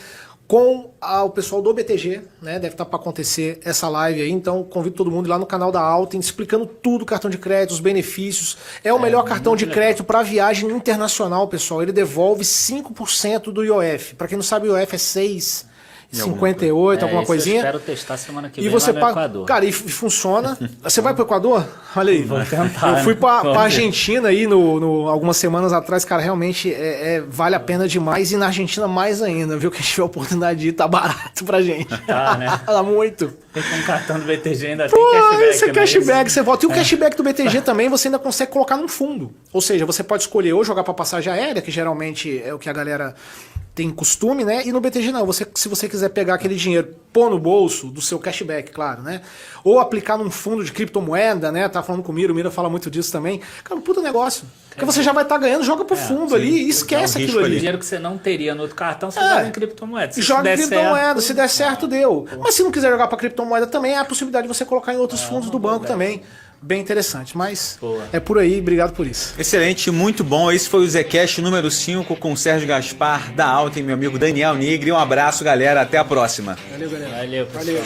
com o pessoal do BTG, né? Deve estar para acontecer essa live aí, então convido todo mundo lá no canal da Alten, explicando tudo, cartão de crédito, os benefícios. É o melhor cartão de crédito para viagem internacional, pessoal. Ele devolve 5% do IOF. Para quem não sabe, o IOF é 6,58, alguma coisinha. Eu espero testar semana que vem e você lá no Equador. Cara, e funciona. Você vai para o Equador? Olha aí. Vou tentar, eu fui para Argentina aí algumas semanas atrás, cara, realmente vale a pena demais. E na Argentina mais ainda, viu? Quem tiver a oportunidade de ir, tá barato pra gente. Tá, né? Tá muito. Tem um cartão do BTG ainda tem cashback. Esse cashback, você volta. E o cashback do BTG também você ainda consegue colocar num fundo. Ou seja, você pode escolher ou jogar para passagem aérea, que geralmente é o que a galera tem costume, né? E no BTG não. Se você quiser pegar aquele dinheiro, pôr no bolso do seu cashback, claro, né? Ou aplicar num fundo de criptomoeda, né? Tá falando com o Mira fala muito disso também. Cara, um puta negócio. Porque você já vai estar ganhando, joga pro fundo ali e esquece aquilo ali. O dinheiro que você não teria no outro cartão, você joga em criptomoeda. Joga em criptomoeda, se der certo, deu. Mas se não quiser jogar para criptomoeda também, há a possibilidade de você colocar em outros fundos do banco também. Bem interessante, mas é por aí, obrigado por isso. Excelente, muito bom. Esse foi o Zcast número 5 com o Sérgio Gaspar da Alten, meu amigo Daniel Nigri. Um abraço, galera. Até a próxima. Valeu, galera. Valeu, pessoal. Valeu.